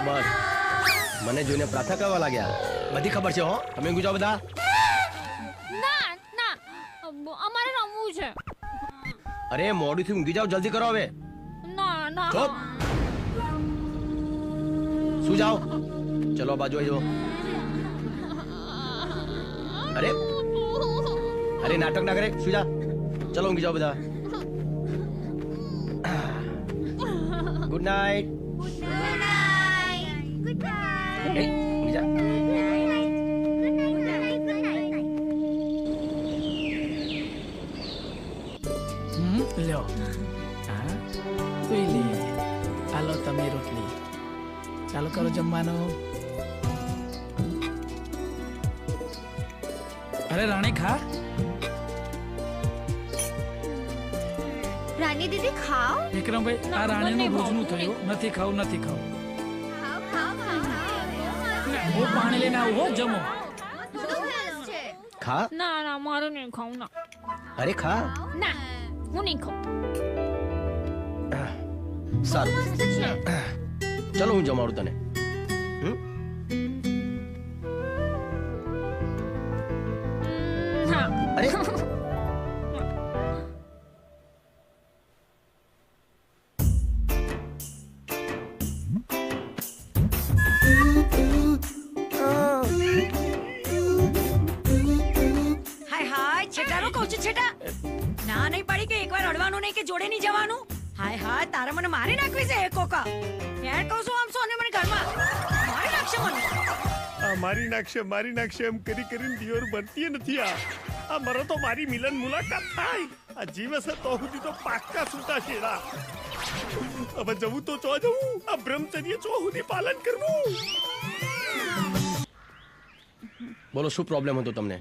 બસ મને જોઈને પ્રાર્થના કરવા લાગ્યા. બધી ખબર છે હો. તમે ઊંઘી જાઓ બધા. ના ના અમારે રમવું છે. અરે મોડું થી ઊંઘી જાઓ, જલ્દી કરો હવે. ના ના ચૂપ. શું જાઓ? ચલો બાજુ આવી જાઓ. અરે અરે નાટક ના કરે, શું જા. ચલો ઊંઘી જાઓ બધા. Good night. ઊંઘી જા. લ્યો હા તું લે હાલો તમે રોટલી ચાલો કરો જમવાનું. અરે રાણી ખા. રાની દીદી ખાઓ. વિક્રમભાઈ આ રાણીનું રોજનું થયું. નથી ખાવું નથી ખાવું. હું પાણી લઈને આવું હો. જમો. ખા. ના ના મારું નહીં ખાવું ના. અરે ખા. ના હું નહીં ખાઉં. સારું ચલો હું જમાડું તને. અરે હાય હાય છેટાનો કહું છું છેટા. ના નહીં પડી કે એકવાર અડવાનું નહીં કે જોડે નહીં જવાનું. હાય હાય તારે મને મારી નાખવી છે એ કોકા. યાર કહું છું આમ સોને મને ઘરમાં મારી નાખશે મને. મારી નાખશે એમ કરીને દિયોર બનતી નથી. આ મરો તો મારી મિલન મુલાકાત થાય. આ જીવ હશે તો સુધી તો પાક્કા છૂટા છેડા. હવે જવું તો ચો જવું. આ બ્રહ્મચર્ય ચો સુધી પાલન કરવું. બોલો શું પ્રોબ્લેમ હતો તમને?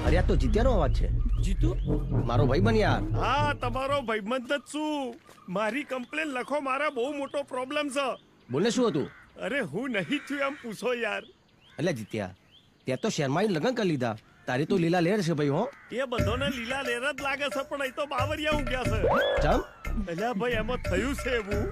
અરે આ તો જીત્યાનો અવાજ છે. જીતુ મારો ભાઈ બન યાર. હા તમારો ભાઈબંધ જ છું. મારી કમ્પ્લેન લખો. મારા બહુ મોટો પ્રોબ્લેમ છે. બોલે શું હતું? અરે હું નહીં થયું એમ પૂછો યાર. એટલે જીત્યા ત્યાં તો શર્માઈ લગ્ન કરી લીધા. તારી તો લીલા લેર છે ભાઈ. હો એ બધોને લીલા લેર જ લાગે છે પણ એ તો બાવરિયા ઊંઘ્યા છે. ચમ એટલે ભાઈ એમાં થયું છે એવું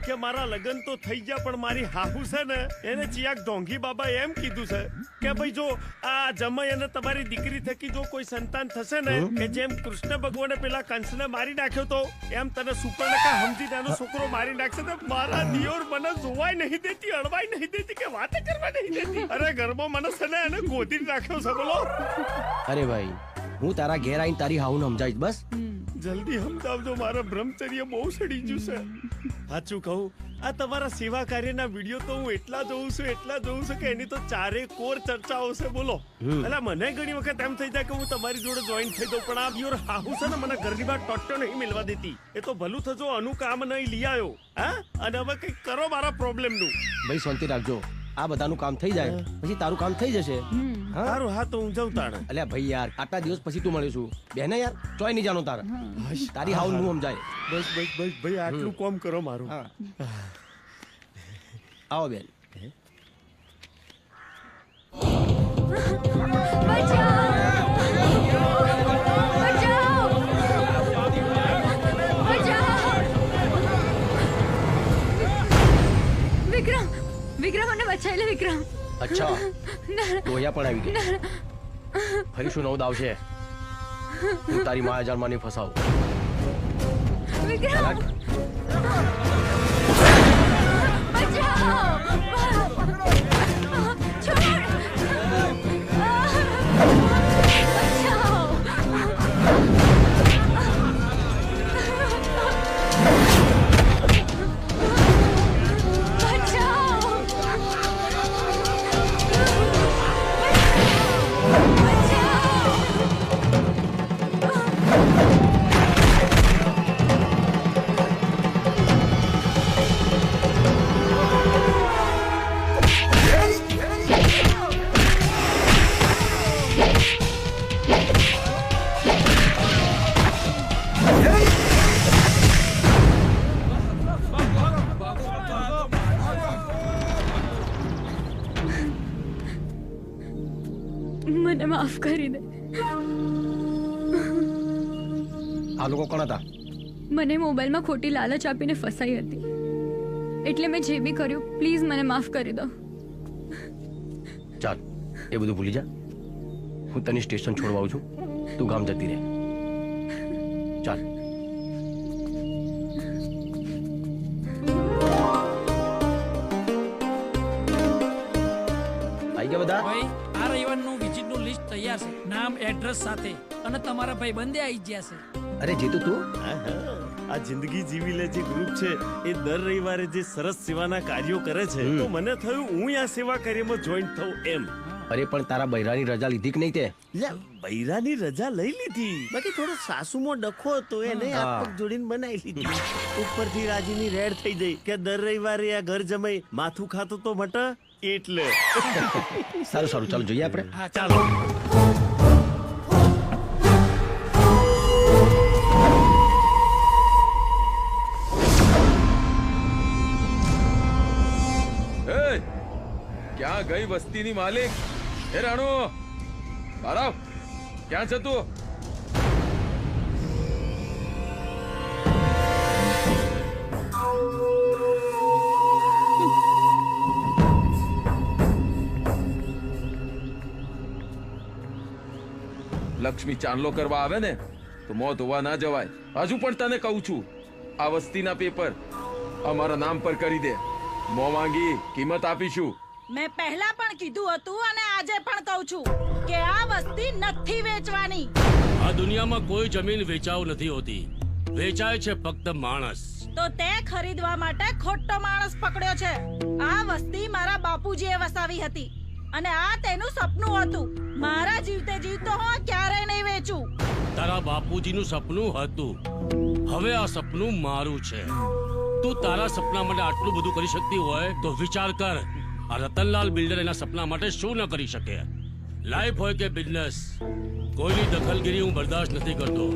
કે મારા લગ્ન તો થઈ ગયા પણ મારી હાહુ છે ને એને ચિયાક ઢોંગી બાબા એમ કીધું છે કે ભાઈ જો આ જમાઈ અને તમારી દીકરી થકી જો કોઈ સંતાન થશે ને કે જેમ કૃષ્ણ ભગવાને પેલા કંસને મારી નાખ્યો તો એમ તને સુપર્ણકા સમજી નાનો છોકરો મારી નાખશે તો મારા દિયોર મને જોવાય નહીં દેતી, અડવાય નહીં દેતી કે વાતે કરવા નહીં દેતી. અરે ગરબો મને છે ને એને ગોદી રાખ્યો છે. બોલો અરે ભાઈ હું તારા ઘેર આવીને તારી હાઉને સમજાવીશ. બસ જલ્દી સમજાવજો. મારા બ્રહ્મચર્ય બહુ સડી ગયું છે. સાચું કહું આ તમારા સેવા કાર્યના વિડીયો તો હું એટલા જોઉં છું કે એની તો ચારે કોર ચર્ચાઓ છે. બોલો એટલે મને ઘણી વખત એમ થઈ જાય કે હું તમારી જોડે જોઈન થઈ જાઉં પણ આ યોર હાહુ છે ને મને ઘરની બહાર ટોટ્યો નહીં મિલવા દેતી. એ તો ભલું થજો અનુ કામ નહીં લઈ આવ્યો. હા અને હવે કંઈક કરો મારા પ્રોબ્લેમ નું. ભાઈ શાંતિ રાખજો. આ બધાનું કામ થઈ જાય પછી તારું કામ થઈ જશે. સારું હા તો હું જાઉં તાણે. અલ્યા ભાઈ યાર આટલા દિવસ પછી તું મળ્યો છું. બેને યાર ચોય નહીં જાણો તારે. તારી હાઉ નું સમજાય. બસ ભાઈ આટલું કામ કરો મારું. આવો બેન. વિક્રમ મને બચાવી લે વિક્રમ. અચ્છા તો અહીંયા પણ આવી ગઈ. ફરી શું નવ દાવ છે? હું તારી માયાજાળમાં નહીં ફસાવું. વિક્રમ આ લોકો કોણ હતા? મને મોબાઈલમાં ખોટી લાલચ આપીને ફસાઈ હતી, એટલે મેં જે બી કર્યું, પ્લીઝ મને માફ કરી દો. ચાલ એ બધું ભૂલી જા. હું તને સ્ટેશન છોડવા આવું છું, તું ગામ જતી રહે. ચાલ. આઈ ગયા બધા? ભાઈ આ રવિવારનું વિઝિટનું લિસ્ટ તૈયાર છે, નામ એડ્રેસ સાથે, અને તમારા ભાઈ બંને આવી ગયા છે. અરે જીતુ તું? આ જિંદગી જીવી લે જે ગ્રુપ છે એ દર રવિવારે જે સરસ સેવાના કાર્યો કરે છે, તો મને થયું હું આ સેવા કાર્યમાં જોઈન્ટ થઉં એમ. અરે પણ તારા બૈરાની રજા લીધી કે નહીં તે? બૈરાની રજા લઈ લીધી, બાકી થોડો સાસુમાં ડખો હતો એને હાથ પગ જોડીને બનાવી લીધી. ઉપરથી રાજીની રેડ થઈ ગઈ કે દર રવિવારે આ ઘર જમાઈ માથું ખાતું તો મટ એટલે. સારું સારું, ચાલો જોઈએ આપણે. હા ચાલો. ક્યાં ગઈ વસ્તીની માલિક? હે રાણો, બારાવ, ક્યાં છે તું? લક્ષ્મી ચાંદલો કરવા આવે ને તો મોં ધોવા ના જવાય. હજુ પણ તને કહું છું, આ વસ્તીના પેપર અમારા નામ પર કરી દે. મોં માંગી કિંમત આપીશું. મેં પહેલા પણ કીધું હતું અને આજે પણ કહું છું કે આ વસ્તી નથી વેચવાની. આ દુનિયામાં કોઈ જમીન વેચાવ નથી હોતી, વેચાય છે ફક્ત માણસ. તો તે ખરીદવા માટે ખોટો માણસ પકડ્યો છે. આ વસ્તી મારા બાપુજીએ વસાવી હતી અને આ તેનું સપનું હતું. મારા જીવતે જીવતો હું ક્યારેય નહીં વેચું. તારા બાપુજીનું સપનું હતું, હવે આ સપનું મારું છે. તું તારા સપના માટે આટલું બધું કરી શકતી હોય તો વિચાર કર, આ રતનલાલ બિલ્ડર એના સપના માટે શું ન કરી શકે. લાઈફ હોય કે બિઝનેસ, કોઈની દખલગીરી હું બરદાસ્ત નથી કરતો.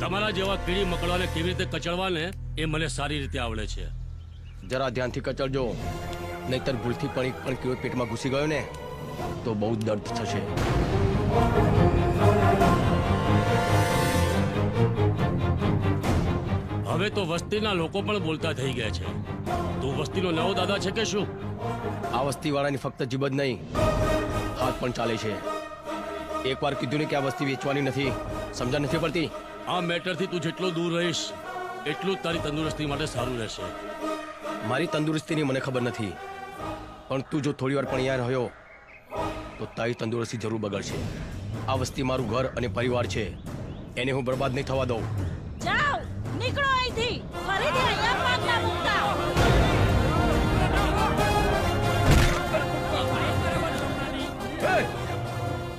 તમારા જેવા કીડી મકડાને કેવી રીતે કચડવાને એ મને સારી રીતે આવડે છે. જરા ધ્યાનથી કચડજો, નહીતર ભૂલથી પણ એક પણ કીડો પેટમાં ઘૂસી ગયો ને તો બહુ દર્દ થશે. હવે તો વસ્તીના લોકો પણ બોલતા થઈ ગયા છે. તું વસ્તીનો નવો દાદા છે કે શું? આ વસ્તીવાળાની ફક્ત જીભ જ નહીં, હાથ પણ ચાલે છે. એકવાર કીધું ને કે આ વસ્તી વેચવાની નથી, સમજણ નથી પડતી? આ મેટરથી તું જેટલો દૂર રહીશ એટલું તારી તંદુરસ્તી માટે સારું રહેશે. મારી તંદુરસ્તીની મને ખબર નથી, પણ તું જો થોડી વાર પણ અહીંયા રહ્યો તો તારી તંદુરસ્તી જરૂર બગડશે. આ વસ્તી મારું ઘર અને પરિવાર છે, એને હું બરબાદ નહીં થવા દઉં. જાઓ, નીકળો અહીંથી. ફરીથી અહીંયા પગ ના મૂકતા.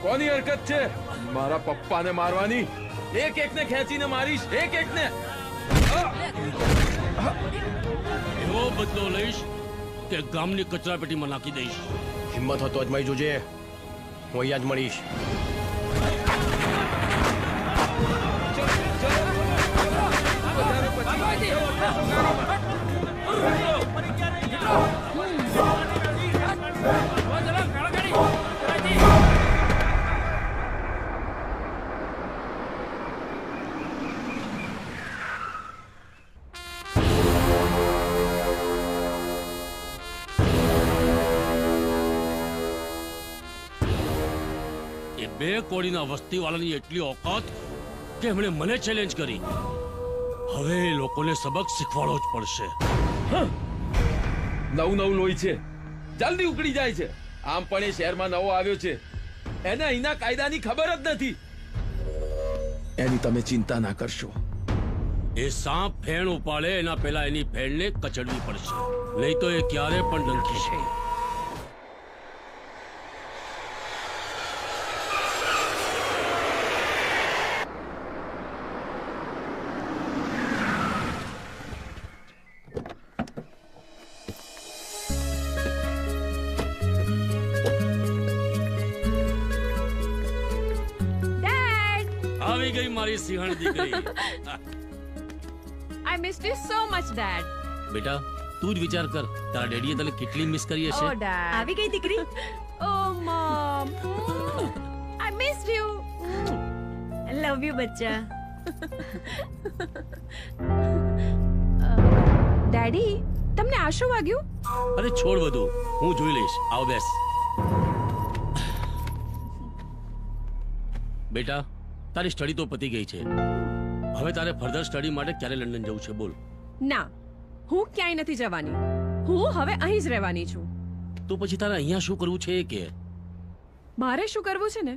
કોની હરકત છે મારા પપ્પાને મારવાની? એક એકને ખેંચીને મારીશ, એક એકને. એવો બદલો લઈશ કે ગામની કચરાપેટીમાં નાખી દઈશ. હિંમત હતો અજમાઈ જોજે, હું અહીંયા જ મળીશ. બે કોડીના વસ્તીવાળાની એટલી ઓકાત કે એમણે મને ચેલેન્જ કરી. હવે એ લોકોને સબક શીખવાડવો જ પડશે. નવું નવું લોહી છે, જલ્દી ઉકળી જાય છે. આમ પણ એ શહેરમાં નવો આવ્યો છે, એને અહીંના કાયદાની ખબર જ નથી. એની તમે ચિંતા ના કરશો. એ સાપ ફેણ ઉપાડે એના પહેલા એની ફેણને કચડવી પડશે, નહીં તો એ ક્યારે પણ ડંખીશે. આવી ગઈ મારી સિંહણ દીકરી. I missed you so much, Dad. બેટા તું જ વિચાર કર, તારા ડેડીએ તને કેટલી મિસ કરી હશે. Oh, Dad. આવી ગઈ દીકરી. Oh, Mom. I missed you. Love you બચ્ચા. ડેડી તમને આ શું વાગ્યું? અરે છોડ બધું, હું જોઈ લઈશ. આવ બેસ. બેટા, તારી સ્ટડી તો પતી ગઈ છે. હવે તારે ફર્ધર સ્ટડી માટે ક્યારે લંડન જવું છે બોલ? ના, હું ક્યાંય નથી જવાની. હું હવે અહીં જ રહેવાની છું. તો પછી તારે અહીંયા શું કરવું છે કે? મારે શું કરવું છે ને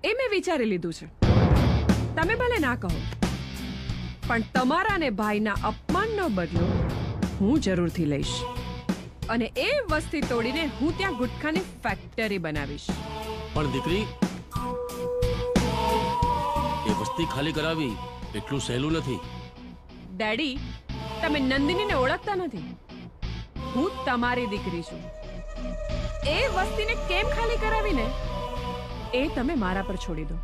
એ મેં વિચારી લીધું છે. તમે ભલે ના કહો, પણ તમારા ને ભાઈના અપમાનનો બદલો હું જરૂરથી લઈશ. અને એ વસ્તી તોડીને હું ત્યાં ગુટખાની ફેક્ટરી બનાવીશ. પણ દીકરી, એ વસ્તી ખાલી કરાવી એટલું સહેલું નથી. ડેડી, તમે નંદિનીને ઓળખતા નથી. હું તમારી દીકરી છું. એ વસ્તીને કેમ ખાલી કરાવીને એ તમે મારા પર છોડી દો.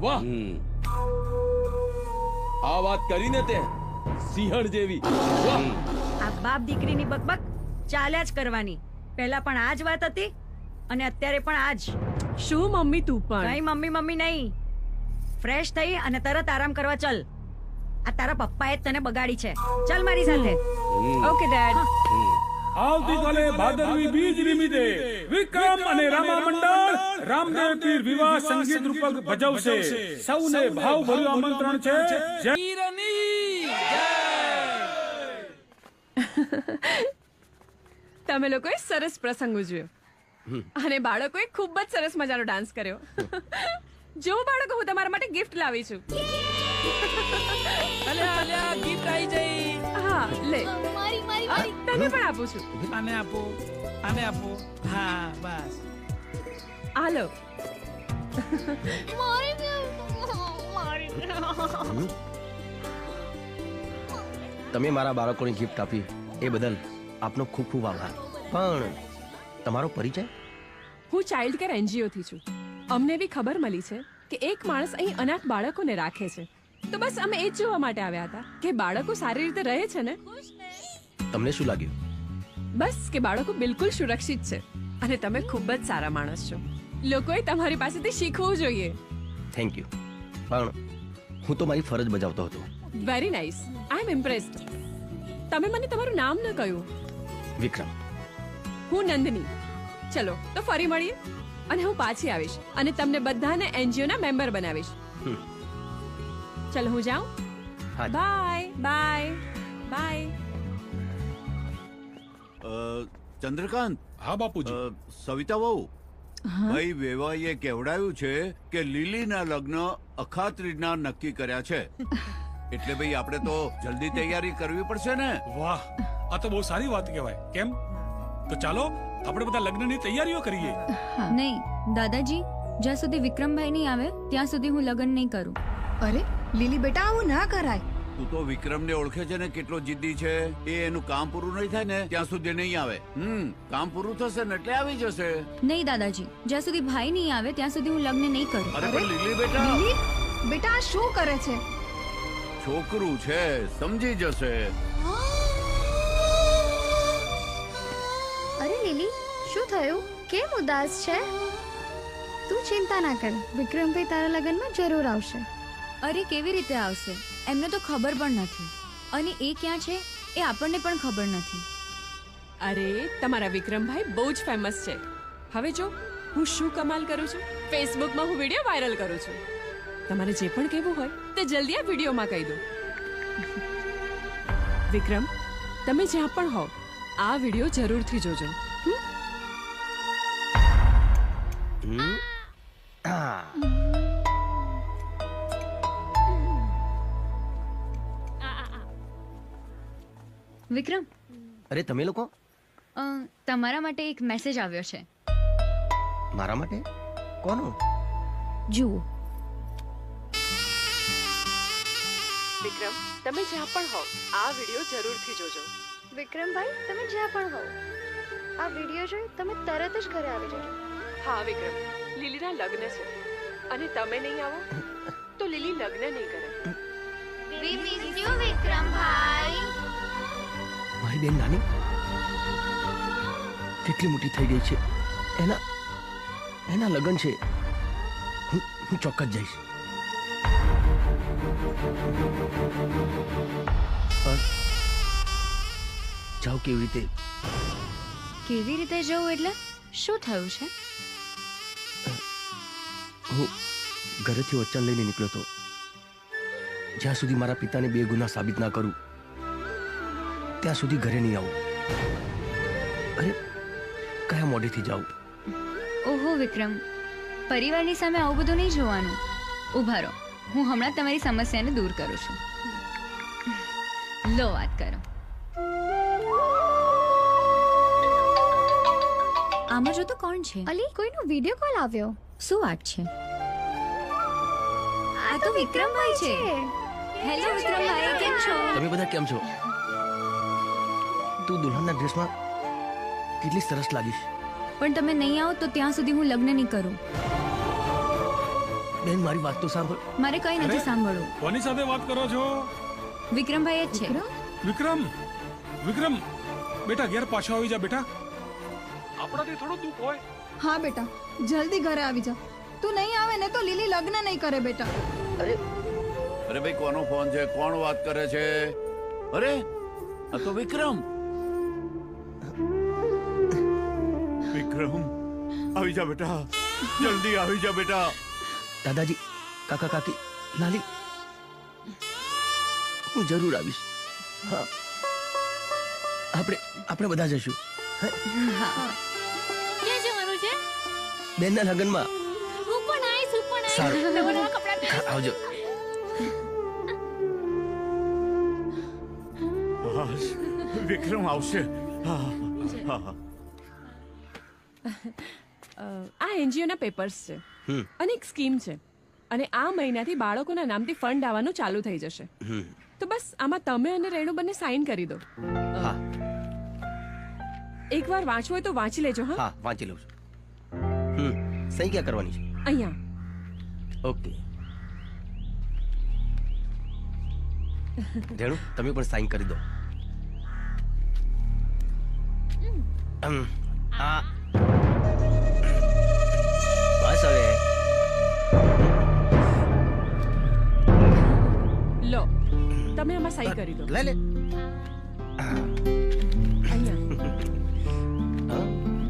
વાહ, આ વાત કરીને તે સિંહણ જેવી. વાહ, આ બાપ દીકરીની બકબક ચાલ્યા જ કરવાની. પહેલા પણ આ જ વાત હતી અને અત્યારે પણ આ જ. શું મમ્મી તું પણ? કઈ મમ્મી મમ્મી નહીં. ફ્રેશ થઈ અને તરત આરામ કરવા ચલ. આ તારા પપ્પાએ જ તને બગાડી છે. ચલ મારી સાથે. Okay dad. આવતીકાલે ભાદરવી બીજ નિમિત્તે વિક્રમ અને રામા મંડળ રામદેવ પીર વિવાહ સંગીત રૂપક ભજવશે. સૌને ભાવભર્યું આમંત્રણ છે. જય તમે લોકોએ સરસ પ્રસંગ ઉજવ્યો અને બાળકોએ ખૂબ જ સરસ મજાનો ડાન્સ કર્યો. જો બાળકો, હું તમારા માટે ગિફ્ટ લાવી છું. અલ્યા ગિફ્ટ આવી જઈ. હા, લે. મારી મારી મારી. તને પણ આપું છું. આને આપો, આને આપો. હા, બસ. હાલો. તમે મારા બાળકોને ગિફ્ટ આપી એ બદલ આપનો ખૂબ ખૂબ આભાર. પણ તમારો પરિચય? હું ચાઇલ્ડ કેર એનજીઓ થી છું. અમને એવી ખબર મળી છે કે એક માણસ અહીં અનાથ બાળકોને રાખે છે. તો બસ અમે એ જ જોવા માટે આવ્યા હતા કે બાળકો સારી રીતે રહે છે ને. તમને શું લાગ્યું? બસ કે બાળકો બિલકુલ સુરક્ષિત છે અને તમે ખૂબ જ સારા માણસ છો. લોકોએ તમારી પાસેથી શીખવું જોઈએ. Thank you. પણ હું તો મારી ફરજ બજાવતો હતો. Very nice. I am impressed. તમે મને તમારું નામ ન કહ્યું. વિક્રમ. હું નંદની. ચલો તો ફરી મળીએ અને હું પાછી આવીશ અને તમને બધાને એનજીઓ ના મેમ્બર બનાવીશ. ચલો હું જાઉં. Bye bye bye. ચંદ્રકાંત. હા બાપુજી. સવિતા વહુ, ભાઈ વેવાઈએ કેવડાવ્યું છે કે લીલીના લગ્ન અખાત્રીજના નક્કી કર્યા છે. એટલે ભાઈ આપણે તો જલ્દી તૈયારી કરવી પડશે ને. વાહ, આ તો બહુ સારી વાત કહેવાય. કેમ? તો ચાલો આપણે બધા લગ્નની તૈયારીઓ કરીએ. નહીં દાદાજી, જ્યાં સુધી વિક્રમભાઈ નહીં આવે ત્યાં સુધી હું લગ્ન નહીં કરું. અરે લીલી બેટા, આવું ના કરાય. તું તો વિક્રમને ઓળખે છે ને કેટલો જિદ્દી છે. એ એનું કામ પૂરું નહીં થાય ને ત્યાં સુધી નહીં આવે. કામ પૂરું થશે ને એટલે આવી જશે. નહીં દાદાજી, જ્યાં સુધી ભાઈ નહીં આવે ત્યાં સુધી હું લગ્ન નહીં કરું. અરે પણ લીલી બેટા. લીલી બેટા, આ શું કરે છે? છોકરું છે, સમજી જશે. અરે લીલી, શું થયું? કેમ ઉદાસ છે? તું ચિંતા ના કર, વિક્રમભાઈ તારા લગ્નમાં જરૂર આવશે. અરે કેવી રીતે આવશે? એમને તો ખબર પણ નથી અને એ ક્યાં છે એ આપણને પણ ખબર નથી. અરે તમારા વિક્રમભાઈ બહુ જ ફેમસ છે. હવે જો હું શું કમાલ કરું છું. ફેસબુકમાં હું વિડીયો વાયરલ કરું છું. તમારે જે પણ કહેવું હોય તે જલ્દી આ વિડીયોમાં કહી દો. વિક્રમ, તમે જ્યાં પણ હો આ વિડીયો જરૂરથી જોજો. વિક્રમ. અરે તમે લોકો? તમારા માટે એક મેસેજ આવ્યો છે. મારા માટે? કોનો? જુઓ. વિક્રમ, તમે જ્યાં પણ હો આ વિડીયો જરૂરથી જોજો. વિક્રમભાઈ, તમે જ્યાં પણ હો આ વિડીયો જોઈ તમે તરત જ ઘરે આવી જજો. હા વિક્રમ, લીલીના લગ્ન છે અને તમે નહીં આવો તો લીલી લગ્ન નહીં કરે. We miss you, વિક્રમભાઈ. મારી બેન નાની કેટલી મોટી થઈ ગઈ છે. એના લગ્ન છે. હું ચોક્કસ જઈશ. જાઓ કેવી રીતે? કેવી રીતે જવું એટલે શું થયું છે? હું ઘરેથી વચન લઈને નીકળ્યો હતો. જ્યાં સુધી મારા પિતાને બે ગુના સાબિત ના કરું ત્યાં સુધી ઘરે નહીં આવું. અરે કયા મોઢેથી જાઉં? ઓહો વિક્રમ, પરિવારની સામે આવું બધું નહીં જોવાનું. ઊભા રહો, હું હમણાં તમારી સમસ્યાને દૂર કરું છું. લો વાત કરો. આમાં જો તો કોણ છે? અલી કોઈનો વિડિયો કોલ આવ્યો. શું વાત છે? આ તો વિક્રમભાઈ છે. હેલો વિક્રમભાઈ, કેમ છો? તમે બધા કેમ છો? તું દુલ્હનના ડ્રેસમાં કેટલી સરસ લાગીશ. પણ તમે નહીં આવો તો ત્યાં સુધી હું લગ્ન નહીં કરું. બેન મારી વાત તો સાંભળ. મારે કઈ નથી સાંભળવું. કોની સાથે વાત કરો છો? વિક્રમભાઈ જ છે. વિક્રમ, વિક્રમ બેટા ઘેર પાછો આવી જા બેટા. આપણાથી થોડું દુઃખ હોય. હા બેટા, જલ્દી ઘરે આવી જા. તું નહીં આવે ને તો લીલી લગ્ન નહીં કરે બેટા. અરે ભાઈ, કોનો ફોન છે? કોણ વાત કરે છે? અરે આ તો વિક્રમ. વિક્રમ, આવી જા બેટા, જલ્દી આવી જા બેટા. દાદાજી, કાકા કાકી, લાલી, હું જરૂર આવીશ. હા, આપણે બધા જઈશું. ક્યાં જવાનું છે? બેનના લગ્નમાં. હું પણ આવીશ, હું પણ સારું. આવીશ. નવા નવા કપડાં પહેરીશ. આવજો. વિક્રમ આવશે. આ એનજીઓના પેપર્સ છે અને એક સ્કીમ છે અને આ મહિનાથી બાળકોના નામથી ફંડ આવવાનું ચાલુ થઈ જશે. તો બસ આમાં તમે અને રેણુ બંને સાઈન કરી દો. એકવાર વાંચવું હોય તો વાંચી લેજો. હા, વાંચી લઉં છું. સહી ક્યાં કરવાની છે? અહીંયા. ઓકે. રેણુ, તમે પણ સાઈન કરી દો. બસ હવે લો, તમે આમાં સહી કરી દો. લે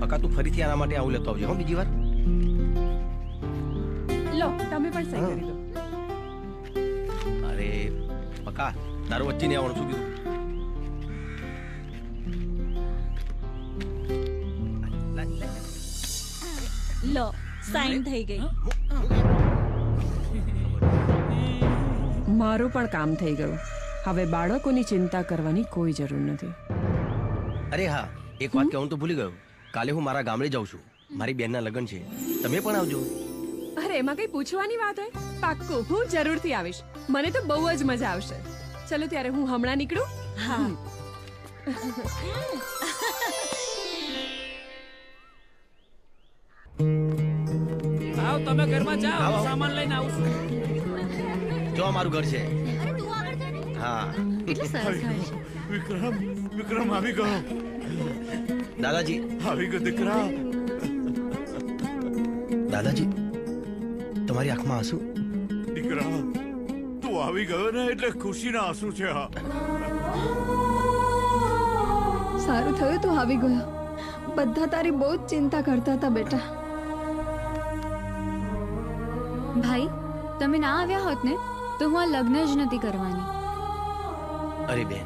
પકા, તું ફરીથી આના માટે આવું લેતો આવજો હો બીજી વાર. લો, તમે પણ સહી કરી દો. અરે પકા, તારું વચ્ચે નહીં આવવાનું. શું કીધું? લો, સાઈન થઈ ગઈ. મારું પણ કામ થઈ ગયું. હવે બાળકોની ચિંતા કરવાની કોઈ જરૂર નથી. અરે હા, એક વાત કહેવાનું તો ભૂલી ગયો. કાલે હું મારા ગામડે જાઉં છું. મારી બેનના લગ્ન છે. તમે પણ આવજો. અરે એમાં કઈ પૂછવાની વાત હોય? પાક્કું, હું જરૂરથી આવીશ. મને તો બહુ જ મજા આવશે. ચલો ત્યારે હું હમણાં નીકળું. હા. આવ, તમે ઘરમાં જાઓ, સામાન લઈને આવું છું. જો અમારું ઘર છે. હા. વિક્રમ, વિક્રમ આવી ગયો. દાદાજી આવી ગયો દીકરા. દાદાજી, તમારી આંખમાં આંસુ? દીકરા, તું આવી ગયો ને એટલે ખુશીના આંસુ છે. સારું થયું તું આવી ગયો. બધા તારી બહુ જ ચિંતા કરતા હતા બેટા. ભાઈ, તમે ના આવ્યા હોત ને તો હું આ લગ્ન જ નથી કરવાની. અરે બેન,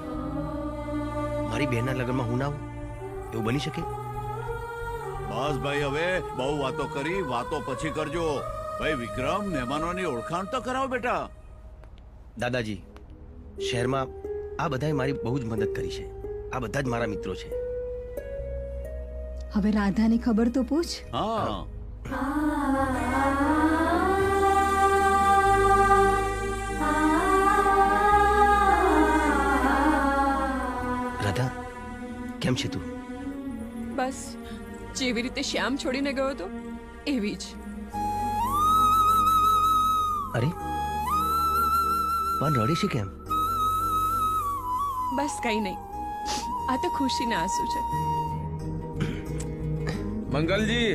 મારી બેનના લગ્નમાં હું ના આવું એવું બની શકે? બસ ભાઈ, હવે બહુ વાતો કરી. વાતો પછી કરજો. ભાઈ વિક્રમ, મહેમાનોની ઓળખાણ તો કરાવો બેટા. દાદાજી, શહેરમાં આ બધાએ મારી બહુ જ મદદ કરી છે. આ બધા જ મારા મિત્રો છે. હવે રાધાની ખબર તો પૂછ. હા. રાધા, કેમ છે તું? બસ જેવી રીતે શ્યામ છોડીને ગયો હતો એવી જ. અરે પણ રડે છે કેમ? બસ કઈ નહીં, આ તો ખુશીના આંસુ છે. મંગલજી,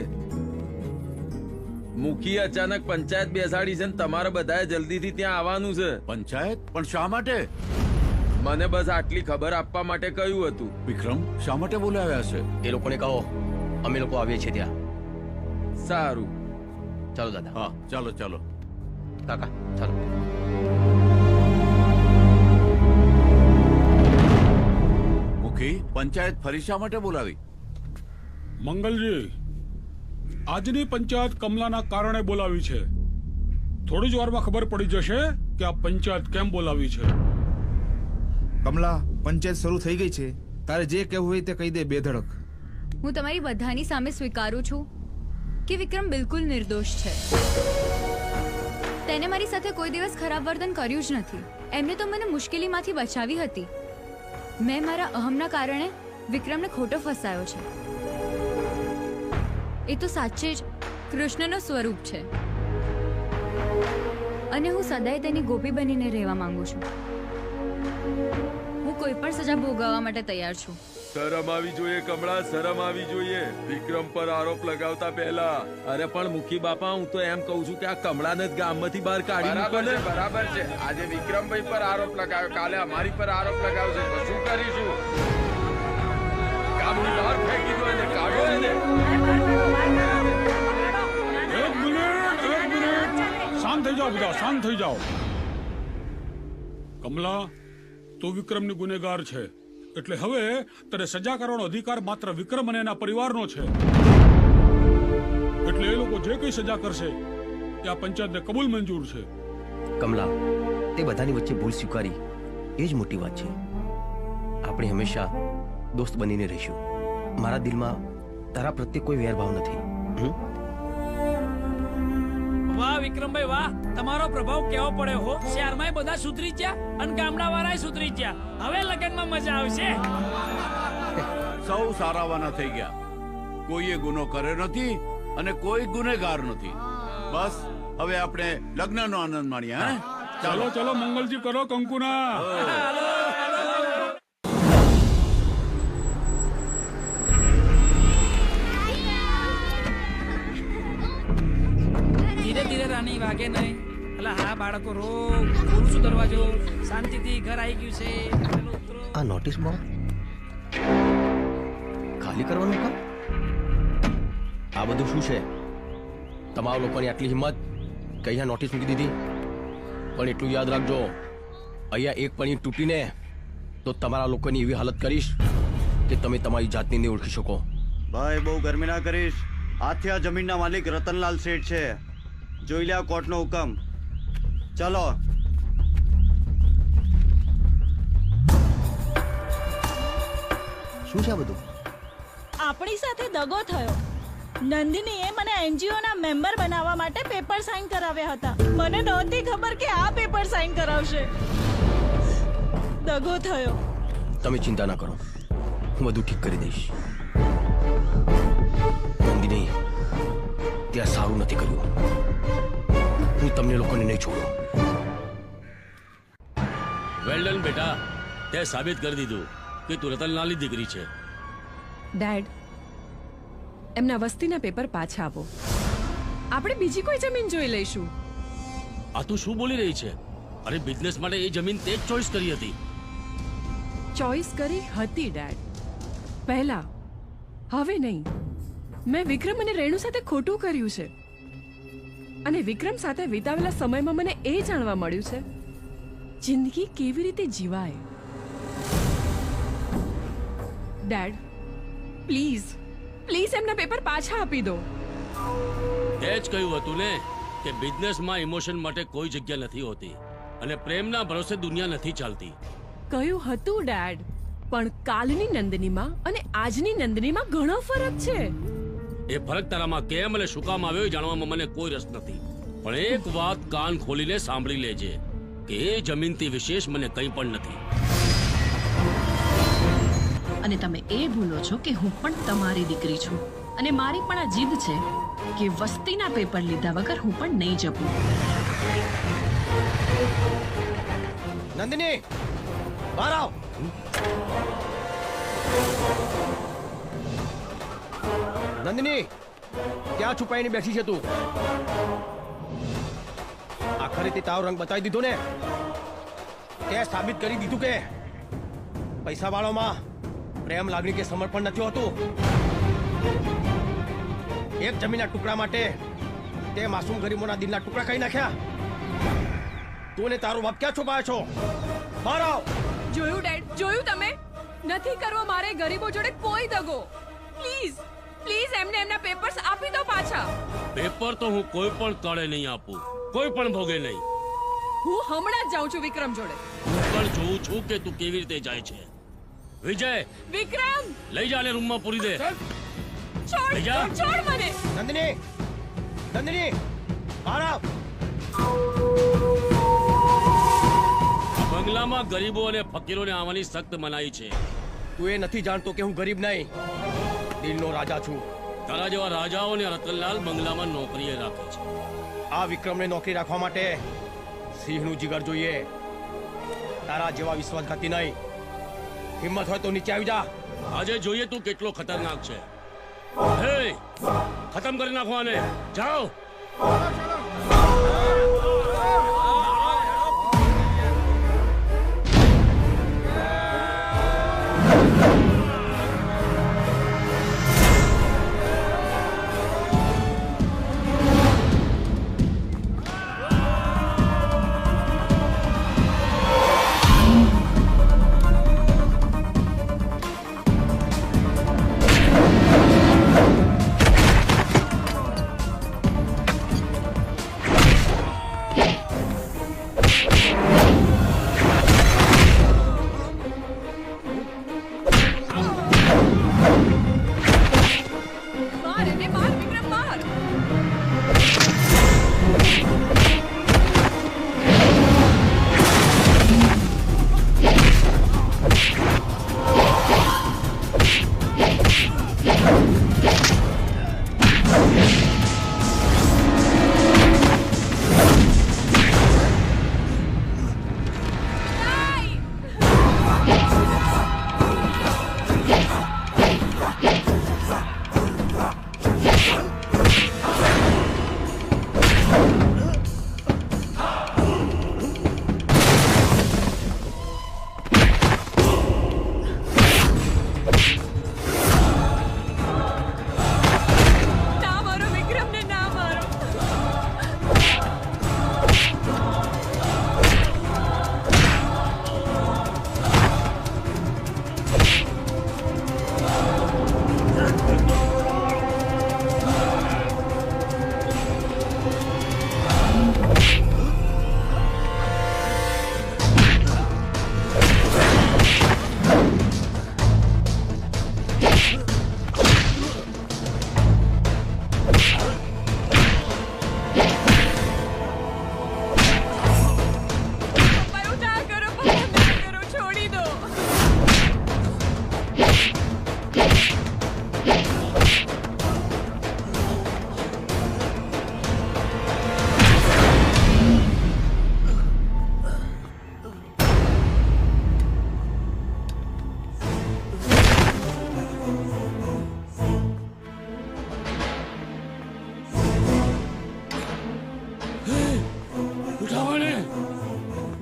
મુખી અચાનક પંચાયત બેસાડી છે ને તમારે બધાએ જલ્દીથી ત્યાં આવવાનું છે. પંચાયત? પણ શા માટે? મને બસ આટલી ખબર આપવા માટે કહ્યું હતું. વિક્રમ, શા માટે બોલાવ્યા છે? એ લોકોને કહો અમે લોકો આવીએ છીએ ત્યાં. સારું, ચાલો દાદા. હા, ચાલો ચાલો કાકા, ચાલો. મુખી, પંચાયત ફરી શા માટે બોલાવી? મંગલજી, આજની પંચાયત કમલાના કારણે બોલાવી છે. થોડી જ વારમાં ખબર પડી જશે કે આ પંચાયત કેમ બોલાવી છે. કમલા, પંચાયત શરૂ થઈ ગઈ છે. તારે જે કહેવું હોય તે કહી દે બેધડક. હું તમારી બધાની સામે સ્વીકારું છું કે વિક્રમ બિલકુલ નિર્દોષ છે. તેને મારી સાથે કોઈ દિવસ ખરાબ વર્તન કર્યું જ નથી. એમને તો મને મુશ્કેલીમાંથી બચાવી હતી. મેં મારા અહમના કારણે વિક્રમને ખોટો ફસાયો છે. એ તો સાચે જ કૃષ્ણનો સ્વરૂપ છે અને હું સદાય તેની ગોપી બનીને રહેવા માંગુ છું. હું કોઈ પણ સજા ભોગવવા માટે તૈયાર છું. શરમ આવી જોઈએ કમળા, શરમ આવી જોઈએ વિક્રમ પર આરોપ લગાવતા પહેલા. અરે પણ મુખી બાપા, હું તો એમ કહું છું કે આ કમળાને જ ગામમાંથી બહાર કાઢી મૂકો ને. બરાબર છે. આજે વિક્રમભાઈ પર આરોપ લગાવ્યો, કાલે અમારી પર આરોપ લગાવશે તો શું કરીશું? ગામની બહાર ફેંકી દો એને, કાઢો એને. એક મિનિટ, શાંત થઈ જાઓ બધા, શાંત થઈ જાઓ. કમલા, તું વિક્રમની ગુનેગાર છે, એટલે હવે તને સજા કરવાનો અધિકાર માત્ર વિક્રમ અને એના પરિવારનો છે. એટલે એ લોકો જે કઈ સજા કરશે એ આ પંચાયતને કબૂલ મંજૂર છે. કમલા, તે બધાની વચ્ચે ભૂલ સ્વીકારી એ જ મોટી વાત છે. આપણે હંમેશા દોસ્ત બનીને રહીશું. મારા દિલમાં તારા પ્રત્યે કોઈ વેરભાવ નથી. વાહ વિક્રમભાઈ વાહ, તમારો પ્રભાવ કેવો પડ્યો હો. શહેરમાં બધા સુધરી ગયા અને ગામડા વાળા સુધરી ગયા. હવે લગનમાં મજા આવશે. સૌ સારાવાના થઈ ગયા. કોઈએ ગુનો કર્યો નથી અને કોઈ ગુનેગાર નથી. બસ હવે આપણે લગ્નનો આનંદ માણીએ. હા, ચાલો ચાલો, મંગલજી કરો કંકુના. ધીરે ધીરે રાની, વાગે નહીં. અલા હા બાળકો, રો ખોલું છું દરવાજો. શાંતિથી ઘર આવી ગયું છે. આ નોટિસ બોર્ડ ખાલી કરવાનું કામ? આ બધું શું છે? તમારા લોકોની આટલી હિંમત કે અહીંયા નોટિસ મૂકી દીધી? પણ એટલું યાદ રાખજો, અહીંયા એક પણી તૂટીને તો તમારા લોકોની એવી હાલત કરીશ કે તમે તમારી જાતને નહીં ઓળખી શકો. ભાઈ, બહુ ગરમી ના કરીશ. આજથી આ જમીનના માલિક રતનલાલ શેઠ છે. જોઈ લે કોર્ટનો હુકમ. ચાલો. શું છે આ બધું? આપણી સાથે દગો થયો. નંદિનીએ મને એનજીઓ ના મેમ્બર બનાવવા માટે પેપર સાઇન કરાવ્યા હતા. મને નહોતી ખબર કે આ પેપર સાઇન કરાવશે. દગો થયો. તમે ચિંતા ના કરો, હું બધું ઠીક કરી દઈશ. નંદિની, ત્યાં સારું નથી કર્યું. હું તમને લોકોને નહીં છોડું. વેલ ડન બેટા, તે સાબિત કરી દીધું કે તું રતનલાલની દીકરી છે. ડેડ, એમના વસ્તીના પેપર પાછા આપો. આપણે બીજી કોઈ જમીન જોઈ લઈશું. આ તું શું બોલી રહી છે? અરે બિઝનેસ માટે એ જમીન તે જ ચોઈસ કરી હતી. ચોઈસ કરી હતી ડેડ, પહેલા. હવે નહીં. મેં વિક્રમ અને રેણુ સાથે ખોટું કર્યું છે અને વિક્રમ સાથે વિતાવેલા સમયમાં મને એ જાણવા મળ્યું છે જિંદગી કેવી રીતે જીવાય. ડેડ, પ્લીઝ પ્લીઝ એમના પેપર પાછા આપી દો. તે જ કહ્યું હતું ને કે બિઝનેસમાં ઇમોશન માટે કોઈ જગ્યા નથી હોતી અને પ્રેમના ભરોસે દુનિયા નથી ચાલતી. કહ્યું હતું ડેડ, પણ કાલની નંદનીમાં અને આજની નંદનીમાં ઘણો ફરક છે. એ ફરક તારામાં કેમ અને શું કામ આવ્યો એ જાણવામાં મને કોઈ રસ નથી. પણ એક વાત કાન ખોલીને સાંભળી લેજે કે એ જમીનથી વિશેષ મને કંઈ પણ નથી. અને તમે એ ભૂલો છો કે હું પણ તમારી દીકરી છું અને મારી પણ આ જીદ છે કે વસ્તીના પેપર લીધા વગર હું પણ નહીં જપું. નંદિની, બહાર આવ. નંદિની, ક્યાં છુપાઈને બેઠી છે તું? આખરે તે તારો રંગ બતાવી દીધો ને. તે સાબિત કરી દીધું કે પૈસા વાળોમાં પ્રેમ, લાગણી કે સમર્પણ નથી હોતું. એક જમીનના ટુકડા માટે તે માસૂમ ગરીબોના દિલના ટુકડા કરી નાખ્યા. તું ને તારો બાપ ક્યાં છુપાયો છો? બહાર આવ. જોયું ડેડ, જોયું તમે? નથી કરવો મારે ગરીબો જોડે કોઈ દગો. પ્લીઝ પ્લીઝ એમને એમના પેપર્સ આપી દો પાછા. પેપર તો હું કોઈ પણ તળે નહીં આપું, કોઈ પણ ભોગે નહીં. હું હમણાં જ જાઉં છું વિક્રમ જોડે. હું પણ જોઉં છું કે તું કેવી રીતે જાય છે. વિજય, વિક્રમ લઈ જા ને રૂમમાં પૂરી દે. છોડ લઈ જા. છોડ મને. નંદિની, નંદિની, બહાર આવ. બંગલામાં ગરીબો અને ફકીરોને આવવાની સખ્ત મનાઈ છે. તું એ નથી જાણતો કે હું ગરીબ નહીં, દિલનો રાજા છું. તારા જેવા રાજાઓને રતનલાલ બંગલામાં નોકરીએ રાખે છે. આ વિક્રમને નોકરી રાખવા માટે સિંહનું જીગર જોઈએ, તારા જેવા વિશ્વાસઘાતી નહીં. હિંમત હોય તો નીચે આવી જા. આજે જોઈએ તું કેટલો ખતરનાક છે. હે, ખતમ કરી નાખો આને. જાઓ.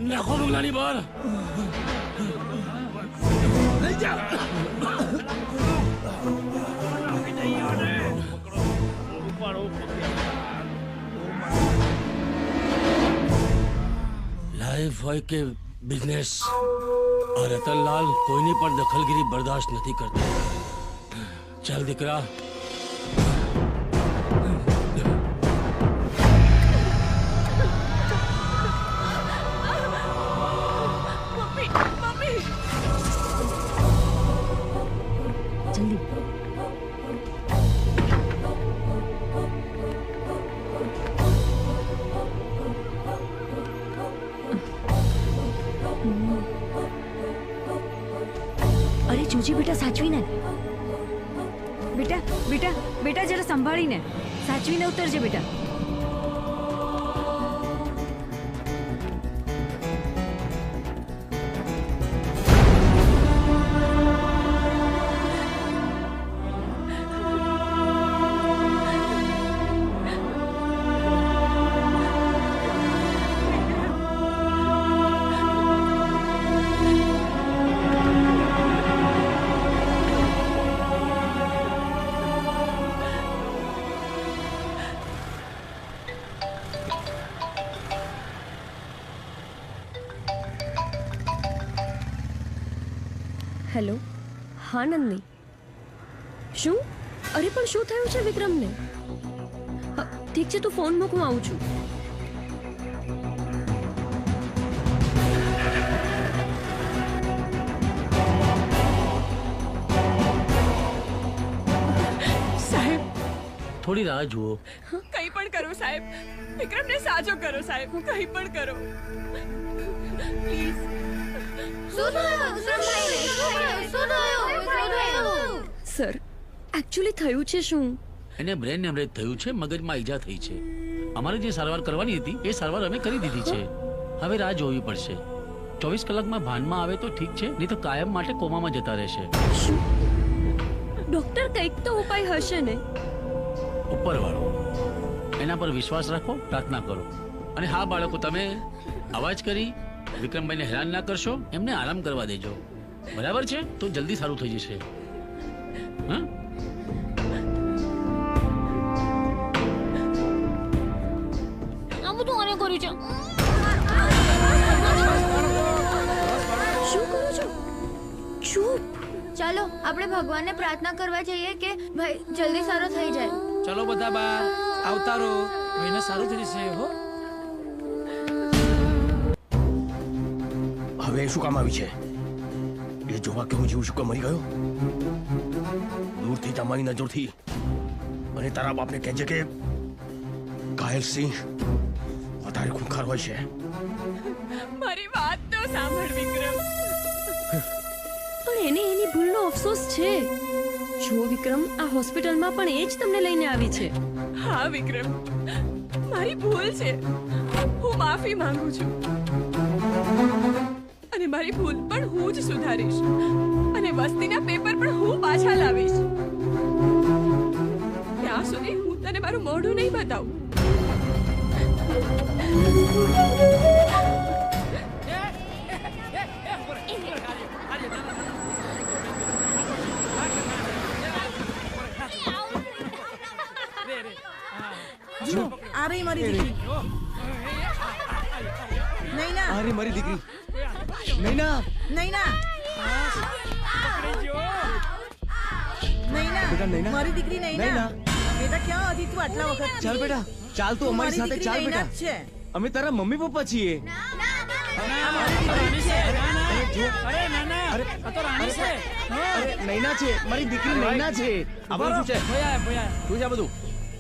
નાખો બંગલાની બહાર. લઈ જા. લાઈફ હોય કે બિઝનેસ, આ રતનલાલ કોઈની પણ દખલગીરી બરદાસ્ત નથી કરતો. ચાલ દીકરા. અરે જોજી બેટા, સાચવીને બેટા, બેટા બેટા જરા સંભાળીને, સાચવીને ઉતરજે બેટા. હેલો હા નંદની શું અરે પણ શું થયું છે વિક્રમને ઠીક છે તું ફોન મૂક હું આવું છું સાહેબ થોડી રાહ જુઓ કંઈ પણ કરો સાહેબ વિક્રમને સાજો કરો સાહેબ કંઈ પણ કરો પ્લીઝ સર એકચ્યુઅલી થયું છે શું એને બ્રેન હેમરેજ થયું છે મગજમાં ઈજા થઈ છે અમારે જે સારવાર કરવાની હતી એ સારવાર અમે કરી દીધી છે હવે રાહ જોવી પડશે 24 કલાકમાં ભાનમાં આવે તો ઠીક છે નહીં તો કાયમ માટે કોમામાં જતા રહેશે ડોક્ટર કંઈક તો ઉપાય હશે ને ઉપરવાળો એના પર વિશ્વાસ રાખો પ્રાર્થના કરો અને હા બાળકો તમે અવાજ કરી વિક્રમભાઈને હેરાન ના કરશો એમને આરામ કરવા દેજો બરાબર છે તો જલ્દી સારું થઈ જશે હા આ બધું આને કર્યું છે શું કરો છો ચૂપ ચાલો આપણે ભગવાનને પ્રાર્થના કરવા જઈએ કે ભાઈ જલ્દી સારો થઈ જાય ચલો બધા બા આવતા રહો ભાઈને સારું થઈ જશે હો હવે શું કામ આવી છે એ જોવા કે હું જીવ છું કે મરી ગયો દૂરથી જ અમારી નજરથી અને તારા બાપને કહેજે કે ઘાયલ સિંહ વધારે ખૂંખાર હોય છે મારી વાત તો સાંભળ વિક્રમ પણ એને એની ભૂલનો અફસોસ છે જો વિક્રમ આ હોસ્પિટલમાં પણ એ જ તમને લઈને આવી છે હા વિક્રમ મારી ભૂલ છે હું માફી માંગુ છું અને મારી ભૂલ પણ હું જ સુધારીશ અને વસ્તીના પેપર પણ હું પાછા લાવીશ ત્યાં સુધી હું તને મારું મોઢું નહીં બતાવું જો આ રહી મારી દીકરી નૈના અરે મારી દીકરી નૈના નૈના બેટા, નૈના. મારી દીકરી નૈના નૈના. બેટા ક્યાં હતી તું આટલા વખત ચાલ બેટા ચાલ તું અમારી સાથે ચાલ બેટા છે અમે તારા મમ્મી પપ્પા છીએ અરે નૈના છે મારી દીકરી નૈના છે આ બધું શું છે શું છે આ બધું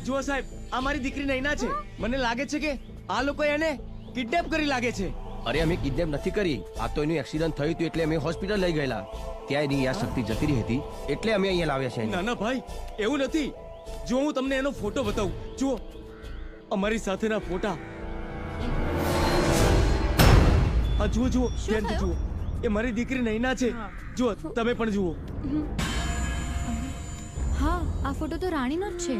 જુઓ સાહેબ આ મારી દીકરી નૈના છે મને લાગે છે કે આ લોકો એને કિડનેપ કરી લાગે છે અરે અમે કિડનેપ નથી કરી આ તો એનું એક્સિડન્ટ થયું હતું એટલે અમે હોસ્પિટલ લઈ ગયેલા ત્યાં એની યાદશક્તિ જતી રહી હતી એટલે અમે અહીંયા લાવ્યા છે ના ના ભાઈ એવું નથી જો હું તમને એનો ફોટો બતાવું જુઓ અમારી સાથેના ફોટા આ જુઓ જુઓ ધ્યાનથી જુઓ એ મારી દીકરી નૈના છે જુઓ તમે પણ જુઓ હા આ ફોટો તો રાણીનો જ છે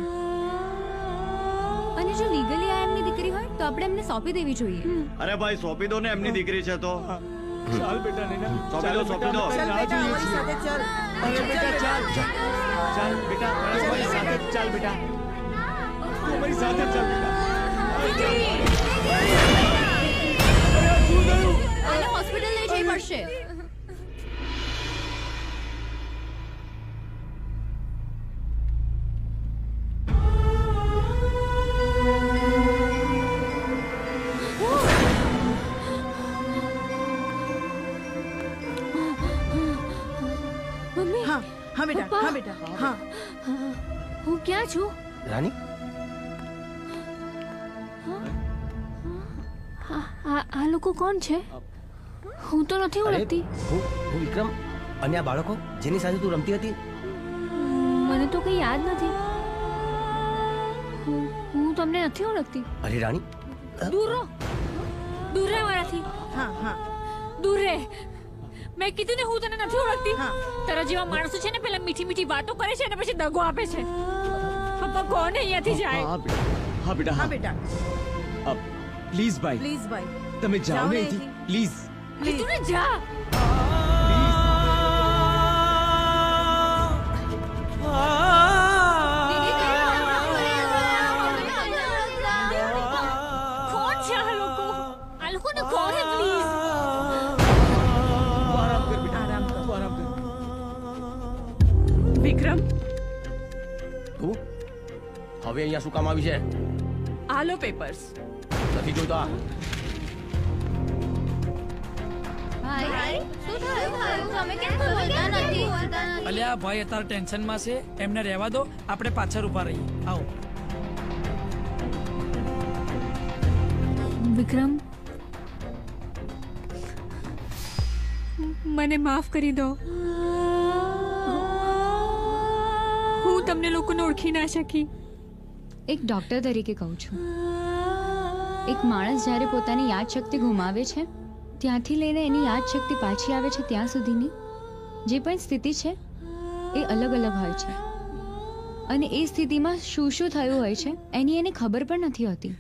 અને જો લીગલી આ એમની દીકરી હોય તો આપણે એમને સોંપી દેવી જોઈએ અરે ભાઈ સોંપી દો ને એમની દીકરી છે તો ચાલ બેટા નૈના સોંપી દો સોંપી દો ચાલ બેટા અમારી સાથે ચાલ અરે બેટા ચાલ ચાલ બેટા અમારી સાથે ચાલ બેટા તું અમારી સાથે ચાલ બેટા આને હોસ્પિટલ લઈ જવી પડશે હા હા બેટા હા બેટા હા હું ક્યાં છું રાની આ લોકો કોણ છે હું તો નથી ઓળખતી હું વિક્રમ અને આ બાળકો જેની સાથે તું રમતી હતી મને તો કઈ યાદ નથી હું તમને નથી ઓળખતી અરે રાણી દૂર રહો દૂર રહે મારાથી હા હા દૂર રહે મેં કીધું ને હું તને નથી ઓળખતી તારા જેવા માણસો છે ને પેલા મીઠી મીઠી વાતો કરે છે અને પછી દગો આપે છે પપ્પા કોને અહીંયાથી જાય હા બેટા હા બેટા પ્લીઝ ભાઈ પ્લીઝ ભાઈ તમે જાઓ ને અહીંથી પ્લીઝ કીધું ને જા કોણ છે આ લોકો આ લોકોને કોણ હે પ્લીઝ હવે અહીંયા શું કામ આવી છે? આલો પેપર્સ. નથી જોઈતા. અલ્યા ભાઈ અત્યારે ટેન્શનમાં છે, એમને રહેવા દો, આપણે પાછળ ઉભા રહીએ. આવો. વિક્રમ, મને માફ કરી દો. હું તમને લોકોને ઓળખી ના શકી. એક ડોક્ટર તરીકે કહું છું, એક માણસ જ્યારે પોતાની યાદશક્તિ ગુમાવે છે ત્યાંથી લઈને એની યાદશક્તિ પાછી આવે છે ત્યાં સુધીની જે પણ સ્થિતિ છે એ અલગ અલગ હોય છે, અને એ સ્થિતિમાં શું શું થયું હોય છે એની એને ખબર પણ નથી હોતી.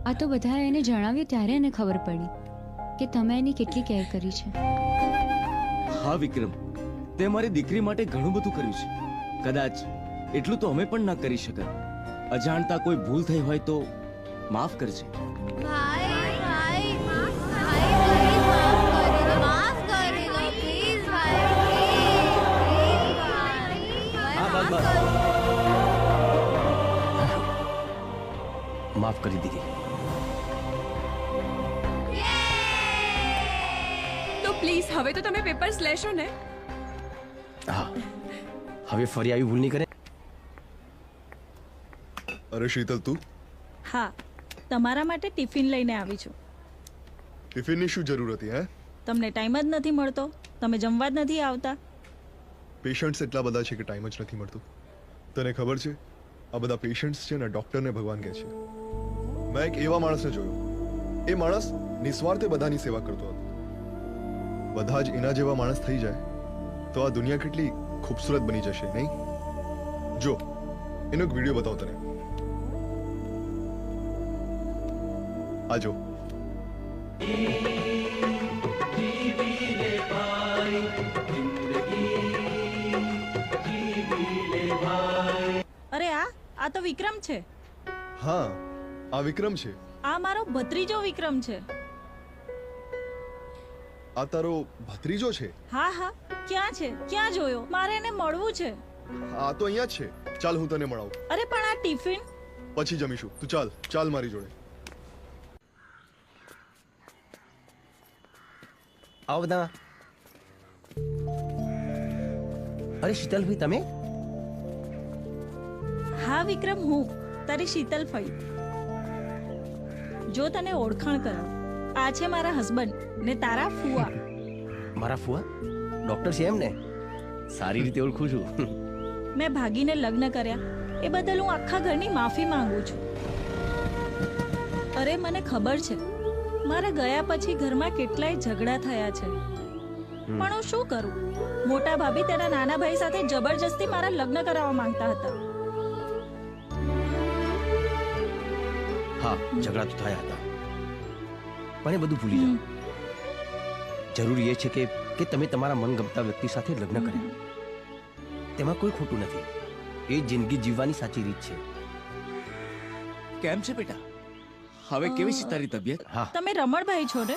આ તો બધાએ એને જણાવ્યું ત્યારે એને ખબર પડી કે તમે એની કેટલી કેર કરી છે. હા વિક્રમ, તે મારી દીકરી માટે ઘણું બધું કર્યું છે. કદાચ એટલું તો અમે પણ ના કરી શકત. અજાણતા કોઈ ભૂલ થઈ હોય તો માફ કરજે. માફ કરી દીધી. તો પ્લીઝ હવે તો તમે પેપર્સ લેશો ને? હા, હવે ફરી આવી ભૂલ નહીં કરે. અરે શીતલ, તું? હા, તમારા માટે ટિફિન લઈને આવી છું. ટિફિનની શું જરૂર હતી? હે, તમને ટાઈમ જ નથી મળતો, તમે જમવા જ નથી આવતા. પેશન્ટ્સ એટલા બધા છે કે ટાઈમ જ નથી મળતો. તને ખબર છે, આ બધા પેશન્ટ્સ છે ને ડોક્ટરને ભગવાન કહે છે. મેં એક એવા માણસને જોયો, એ માણસ નિસ્વાર્થે બધાની સેવા કરતો હતો. બધા જ એના જેવા માણસ થઈ જાય તો આ દુનિયા કેટલી ખૂબસૂરત બની જશે, નહીં? જો, એનો એક વિડીયો બતાવો તને. આ જો. અરે આ તો વિક્રમ છે. હા, આ વિક્રમ છે. આ મારો ભત્રીજો વિક્રમ છે. આ તારો ભત્રીજો છે? હા હા, ક્યાં છે? ક્યાં જોયો? મારે એને મળવું છે. આ તો અહીંયા જ છે. ચાલ હું તને મળાવું. અરે પણ આ ટિફિન પછી જમીશું. તું ચાલ ચાલ મારી જોડે. આવો બધા. અરે શીતલભાઈ, તમે? હા વિક્રમ, હું તારી શીતલ ફઈ. જો તને ઓળખાણ કરાવ, આ છે મારા હસબન્ડ ને તારા ફુવા. મારા ફુવા ડોક્ટર છે એમ ને? સારી રીતે ઓળખું છું. મેં ભાગીને લગ્ન કર્યા એ બદલ હું આખા ઘરની માફી માંગુ છું. અરે મને ખબર છે, મારા ગયા પછી ઘરમાં કેટલાય ઝઘડા થયા છે, પણ હું શું કરું? મોટા ભાભી તેના નાના ભાઈ સાથે જબરજસ્તી મારા લગ્ન કરાવવા માંગતા હતા. હા, ઝઘડા તો થયા હતા, પણ એ બધું ભૂલી જાઓ. જરૂરી એ છે કે તમે તમારા મનગમતા વ્યક્તિ સાથે લગ્ન કર્યા. તેમાં કોઈ ખોટું નથી. એ જિંદગી જીવવાની સાચી રીત છે. કેમ છે બેટા? હવે કેવી છે તારી તબિયત? હા, તમે રમણભાઈ છો ને?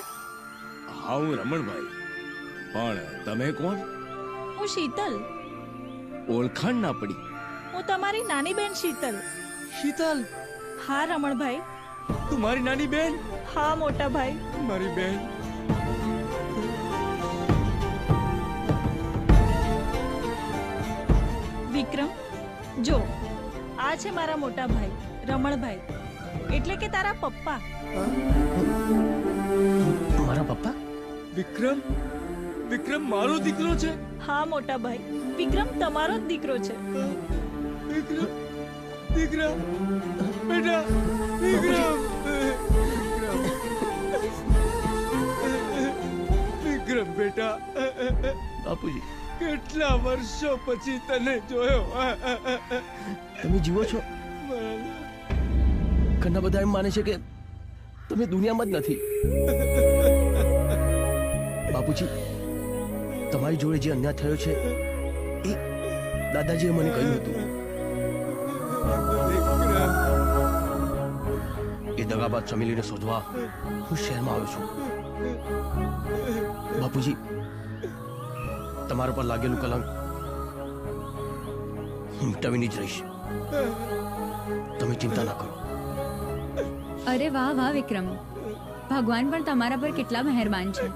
હા, હું રમણભાઈ. પણ તમે કોણ? હું શીતલ. ઓળખાણ ના પડી. હું તમારી નાની બેન શીતલ. શીતલ? હા રમણભાઈ. તું મારી નાની બેન? હા મોટા ભાઈ. મારી બેન. વિક્રમ, જો આ છે મારા મોટા ભાઈ રમણભાઈ, એટલે કે તારા પપ્પા. મારા પપ્પા? વિક્રમ? વિક્રમ મારો દીકરો છે? હા મોટા ભાઈ, વિક્રમ તમારો જ દીકરો છે. વિક્રમ, દીકરા, બેટા, વિક્રમ, વિક્રમ બેટા. બાપુજી, કેટલા વર્ષો પછી તને જોયો. તમે જીવો છો? ઘણા બધા એમ માને છે કે તમે દુનિયામાં જ નથી. બાપુજી, તમારી જોડે જે અન્યાય થયો છે એ દાદાજીએ મને કહ્યું હતું. એ દગાબાદ ચમેલીને શોધવા હું શહેરમાં આવ્યો છું. બાપુજી, તમારા પર લાગેલું કલંક હું મિટાવીને જ રહીશ. તમે ચિંતા ના કરો. અરે વાહ વાહ વિક્રમ, ભગવાન પણ તમારા પર કેટલા મહેરબાન છે.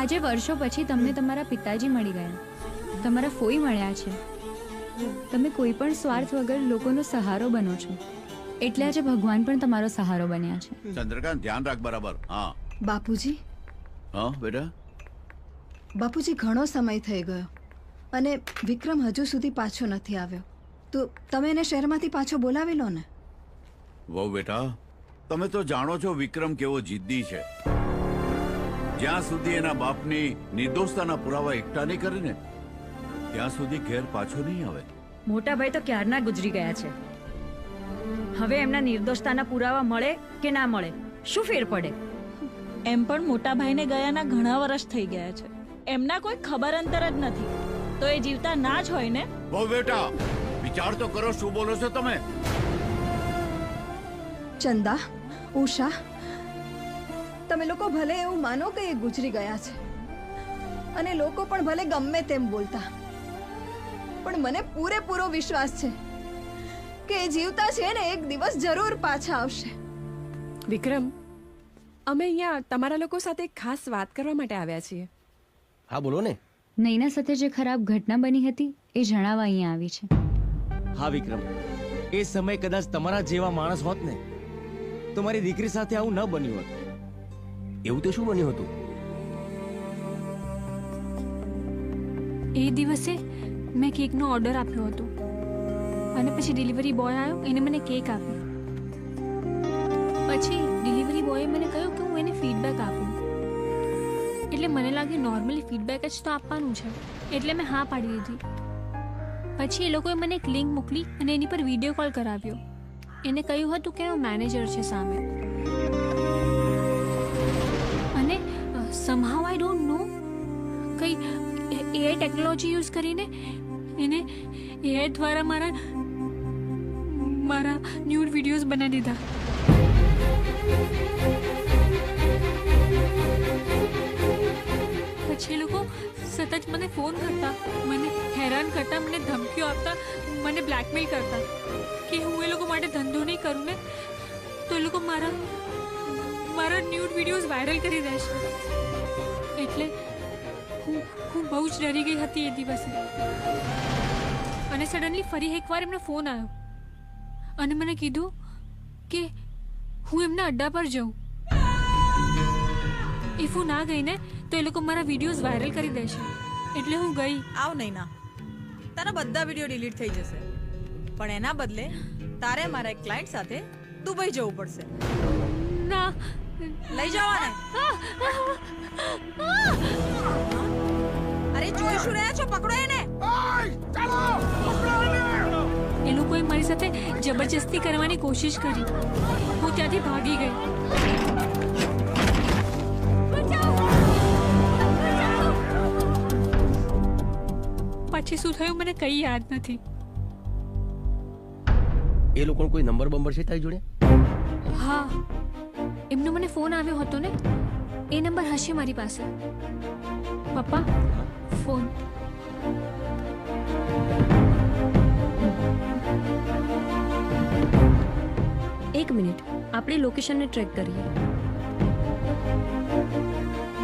આજે વર્ષો પછી તમને તમારા પિતાજી મળી ગયા, તમારા ફોઈ મળ્યા છે. તમે કોઈ પણ સ્વાર્થ વગર લોકોનો સહારો બનો છો, એટલે આજે ભગવાન પણ તમારો સહારો બન્યા છે. ચંદ્રકાંત ધ્યાન રાખ બરાબર. હા બાપુજી. હા બેટા. બાપુજી ઘણો સમય થઈ ગયો અને વિક્રમ હજુ સુધી પાછો નથી આવ્યો, તો તમે એને શહેરમાંથી પાછો બોલાવી લો ને. વહુ બેટા, તમે તો જાણો છો વિક્રમ કેવો જિદ્દી છે. જ્યાં સુધી એના બાપની નિર્દોષતાના પુરાવા એકઠા નહીં કરે ને ત્યાં સુધી ઘેર પાછો નહીં આવે. મોટા ભાઈ તો ક્યારના ગુજરી ગયા છે. હવે એમના નિર્દોષતાના પુરાવા મળે કે ના મળે શું ફેર પડે? એમ પણ મોટા ભાઈને ગયાના ઘણા વર્ષ થઈ ગયા છે, એમના કોઈ ખબર અંતર જ નથી, તો એ જીવતા ના જ હોય ને. બહુ બેટા વિચાર તો કરો, શું બોલો છો તમે? ચંદા, ઉષા, તમે લોકો ભલે એવું માનો કે એ ગુજરી ગયા છે અને લોકો પણ ભલે ગમે તેમ બોલતા, પણ મને પૂરેપૂરો વિશ્વાસ છે કે એ જીવતા છે ને એક દિવસ જરૂર પાછા આવશે. વિક્રમ, અમે અહીંયા તમારા લોકો સાથે ખાસ વાત કરવા માટે આવ્યા છીએ. હા બોલો ને. નૈના સાથે જે ખરાબ ઘટના બની હતી એ જણાવવા અહીંયા આવી છે. હા વિક્રમ, એ સમય કદાચ તમારા જેવા માણસ હોત ને તો મારી દીકરી સાથે આવું ન બન્યું હોત. એવું તો શું બન્યું હતું? એ દિવસે મેં કેકનો ઓર્ડર આપ્યો હતો અને પછી ડિલિવરી બોય આવ્યો, એને મને કેક આપી. પછી ડિલિવરી બોયે મને કહ્યું કે હું એને ફીડબેક આપું, એટલે મને લાગ્યું નોર્મલી ફીડબેક જ તો આપવાનું છે, એટલે મેં હા પાડી દીધી. પછી એ લોકોએ મને એક લિંક મોકલી અને એની પર વિડીયો કોલ કરાવ્યો. એને કહ્યું હતું કે એનો મેનેજર છે સામે, અને સમહાવ આઈ ડોન્ટ નો કઈ એઆઈ ટેકનોલોજી યુઝ કરીને એને એઆઈ દ્વારા મારા ન્યૂડ વિડીયોઝ બનાવી દીધા. પછી એ લોકો સતત મને ફોન કરતા, મને હેરાન કરતા, મને ધમકીઓ આપતા, મને બ્લેકમેલ કરતા કે હું એ લોકો માટે ધંધો નહીં કરું ને તો એ લોકો મારા ન્યૂડ વિડીયોઝ વાયરલ કરી દેશે. એટલે હું બહુ જ ડરી ગઈ હતી એ દિવસે. અને સડનલી ફરી એકવાર એમનો ફોન આવ્યો અને મને કીધું કે હું એમના અડ્ડા પર જાઉં. ઇફ હું ના ગઈ ને તો એ લોકો મારા વિડીયોઝ વાયરલ કરી દેશે, એટલે હું ગઈ. આવ નહીં ના, તારા બધા વિડીયો ડિલીટ થઈ જશે, પણ એના બદલે તારે મારા એક ક્લાયન્ટ સાથે દુબઈ જવું પડશે. ના, લઈ જવા ને. અરે જોઈ શું રહ્યા છો? પકડો એને. એ લોકોએ મારી સાથે જબરજસ્તી કરવાની કોશિશ કરી. હું ત્યાંથી ભાગી ગઈ. પછી શું થયું મને કઈ યાદ નથી. એ લોકોનો કોઈ નંબર બંબર છે તારી જોડે? હા, એમનો મને ફોન આવ્યો હતો ને, એ નંબર હશે મારી પાસે. પપ્પા, ફોન. એક મિનિટ, આપણે લોકેશનને ટ્રેક કરીએ.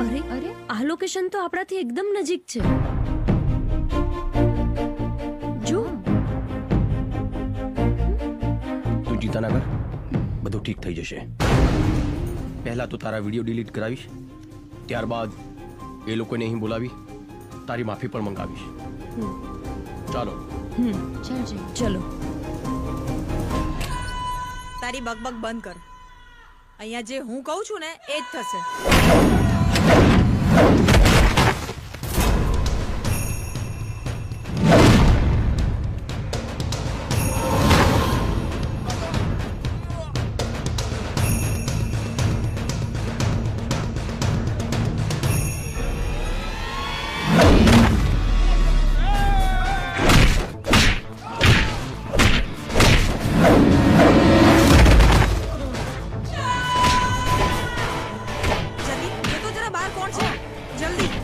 અરે અરે, આ લોકેશન તો આપણાથી એકદમ નજીક છે. જો, તું ચિંતા ના કર, બધું ઠીક થઈ જશે. પહેલા તો તારા વિડીયો ડિલીટ કરાવીશ, ત્યારબાદ એ લોકોને અહીં બોલાવી તારી માફી પણ મંગાવીશ. ચાલો. ચલો. તારી બકબક બંધ કર. અહીંયા જે હું કહું છું ને એ જ થશે. જલ્દી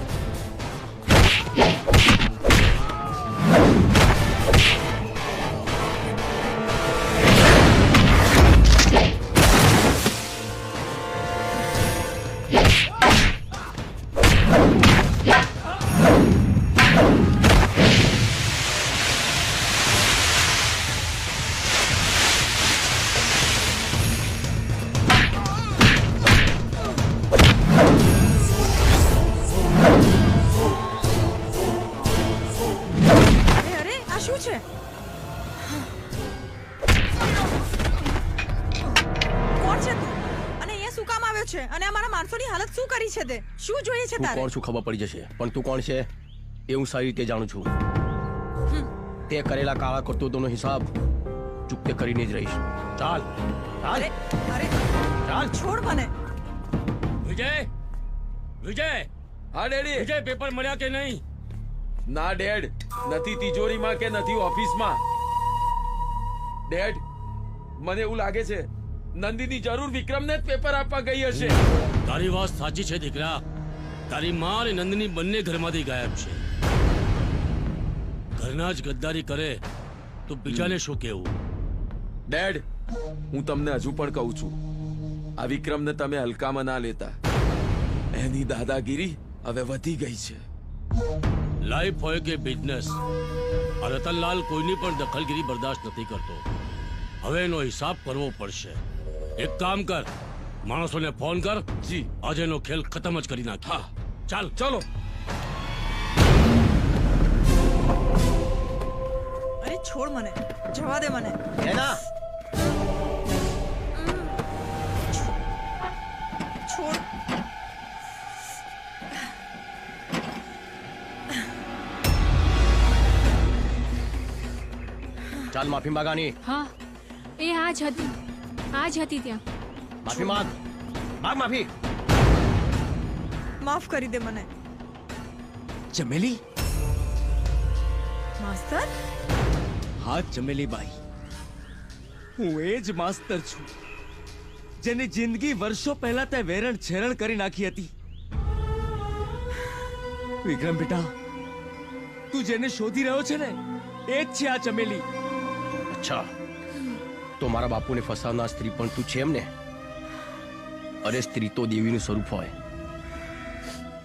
મારા માણસોની હાલત શું કરી છે તે શું જોઈએ છે તું તારે કોણ છું ખબર પડી જશે, પણ તું કોણ છે એ હું સારી રીતે જાણું છું. તે કરેલા કાળા કરતૂતોનો હિસાબ ચૂકતે કરીને જ રહીશ. ચાલ ચાલ અરે ચાલ છોડ મને. વિજય વિજય હા ડેડી. વિજય પેપર મળ્યા કે નહીં? ના ડેડ, નથી તિજોરીમાં કે નથી ઓફિસમાં. ડેડ, મને એવું લાગે છે નંદિની જરૂર વિક્રમને જ પેપર આપવા ગઈ હશે. તારી વાત સાચી છે દીકરા. તારી માં અને નંદિની બંને ઘરમાંથી ગાયબ છે. ઘરના જ ગદ્દારી કરે તો બીજાને શું કેવું? ડેડ, હું તમને હજુ પણ કહું છું, આ વિક્રમને તમે હલકામાં ના લેતા. એની દાદાગીરી હવે વધી ગઈ છે. લાઈફ હોય કે બિઝનેસ, આ રતનલાલ કોઈની પણ દખલગીરી બરદાસ્ત નથી કરતો. હવે એનો હિસાબ કરવો પડશે. એક કામ કર, માણસોને ફોન કર. જી. આજેનો ખેલ ખતમ જ કરી નાખ. હા ચાલ ચલો. અરે છોડ મને, જવા દે મને. એના છોડ. ચાલ માફી માંગાની. હા એ આ જ હતી ત્યાં. માફી માંગ, માંગ માફી. માફ કરી દે મને. ચમેલી? માસ્તર? હા ચમેલીબાઈ, હું એ જ માસ્તર છું જેની જિંદગી વર્ષો પહેલા તે વેરણ છેરણ કરી નાખી હતી. વિક્રમ બેટા, તું જેને શોધી રહ્યો છે ને એ જ છે આ ચમેલી. અચ્છા, તો મારા બાપુને ફસાવનાર સ્ત્રી પણ તું છે એમ ને? અરે સ્ત્રી તો દેવીનું સ્વરૂપ હોય,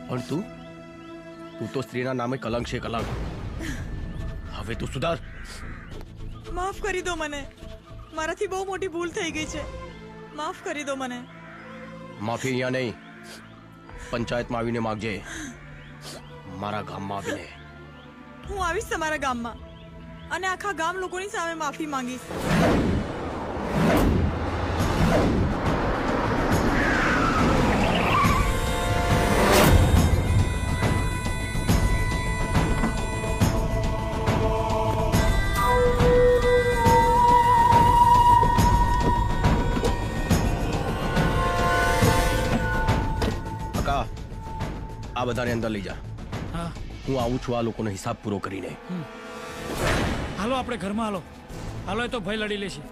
પણ તું તો સ્ત્રીના નામે કલંક છે, કલંક. હવે તું સુધાર. માફ કરી દો મને, મારાથી બહુ મોટી ભૂલ થઈ ગઈ છે. માફ કરી દો મને. માફી અહીંયા નહીં, પંચાયતમાં આવીને માગજે. મારા ગામમાં આવીને. હું આવીશ તમારા ગામમાં અને આખા ગામ લોકોની સામે માફી માંગીશ. આ બધાને અંદર લઈ જા. હું આવું છું આ લોકોનો હિસાબ પૂરો કરીને. હાલો આપણે ઘરમાં હાલો. હાલો, એ તો ભય લડી લેશે.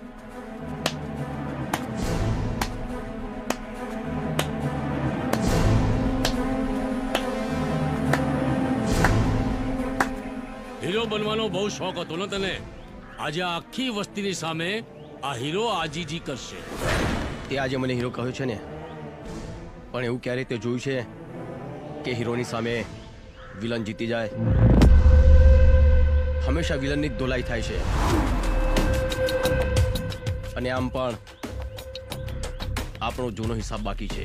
હીરો બનવાનો બહુ શોખ હતો ને તને? આજે આખી વસ્તીની સામે આ હીરો આજીજી કરશે. તે આજે મને હીરો કહ્યો છે ને, પણ એવું ક્યારે તે જોયું છે કે હીરોની સામે વિલન જીતી જાય? હંમેશા વિલનની જ ધોલાઈ થાય છે. અને આમ પણ આપણો જૂનો હિસાબ બાકી છે.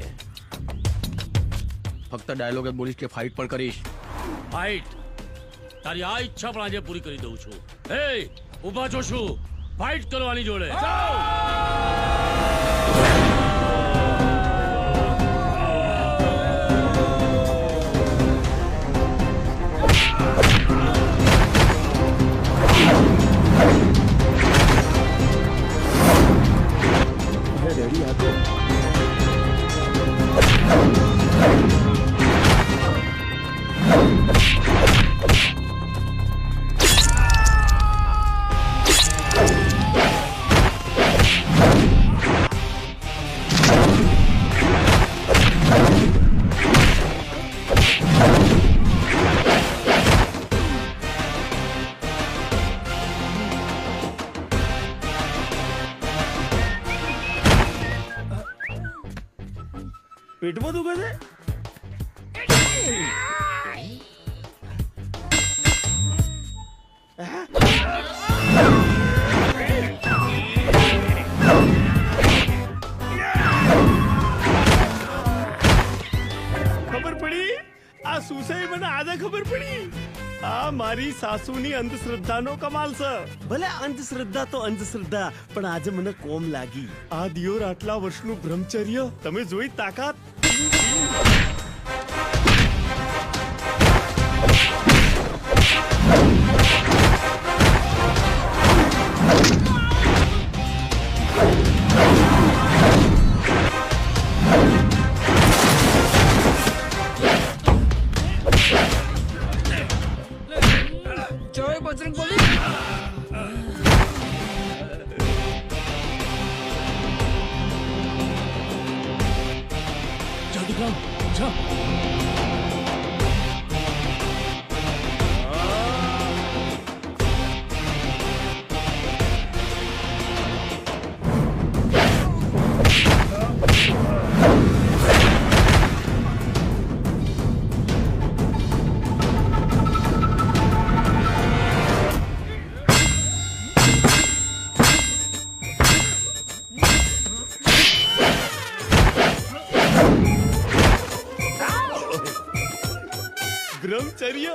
ફક્ત ડાયલોગ જ બોલીશ કે ફાઇટ પણ કરીશ? ફાઇટ? તારી આ ઈચ્છા પણ આજે પૂરી કરી દઉં છું. હે, ઊભા છો શું? ફાઇટ કરવાની જોડે. પેટમાં દુખે છે? ખબર પડી આ શું છે? મને આજે ખબર પડી. આ મારી સાસુની અંધશ્રદ્ધાનો કમાલ છે. ભલે અંધશ્રદ્ધા તો અંધશ્રદ્ધા, પણ આજે મને કોમ લાગી. આ દિયોર આટલા વર્ષનું બ્રહ્મચર્ય તમે જોઈ તાકાત. જય બજરંગ બલી. જા વિક્રમ જા. બ્રહ્મચર્ય.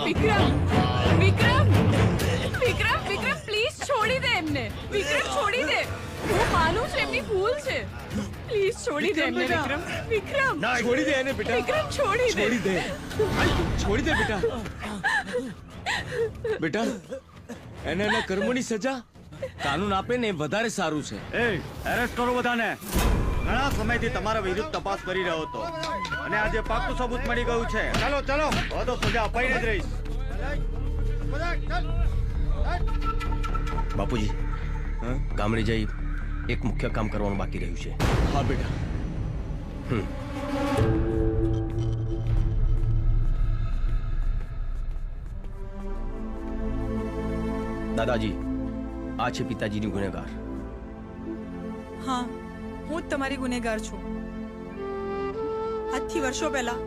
વિક્રમ વિક્રમ વિક્રમ વિક્રમ પ્લીઝ છોડી દે એમને. વિક્રમ છોડી દે. હું માનું છું એમની ભૂલ છે. પ્લીઝ છોડી દે એમને વિક્રમ. વિક્રમ છોડી દે એને બેટા. વિક્રમ છોડી દે. છોડી દે બેટા. બેટા એને એના કર્મોની સજા કાનૂન આપે ને એ વધારે સારું છે. એ એરેસ્ટ કરો બધાને. ઘણા સમયથી તમારા વિરુદ્ધ તપાસ કરી રહ્યો હતો અને આજે પાક્કું સબૂત મળી ગયું છે. ચાલો ચાલો, હવે તો સજા અપાઈને જ રહીશ. બાપુજી ગામડે જઈ એક મુખ્ય કામ કરવાનું બાકી રહ્યું છે. હા બેટા. દાદાજી, આ છે પિતાજીની ગુનેગાર. હા, હું જ તમારી ગુનેગાર છું. આજથી વર્ષો પહેલા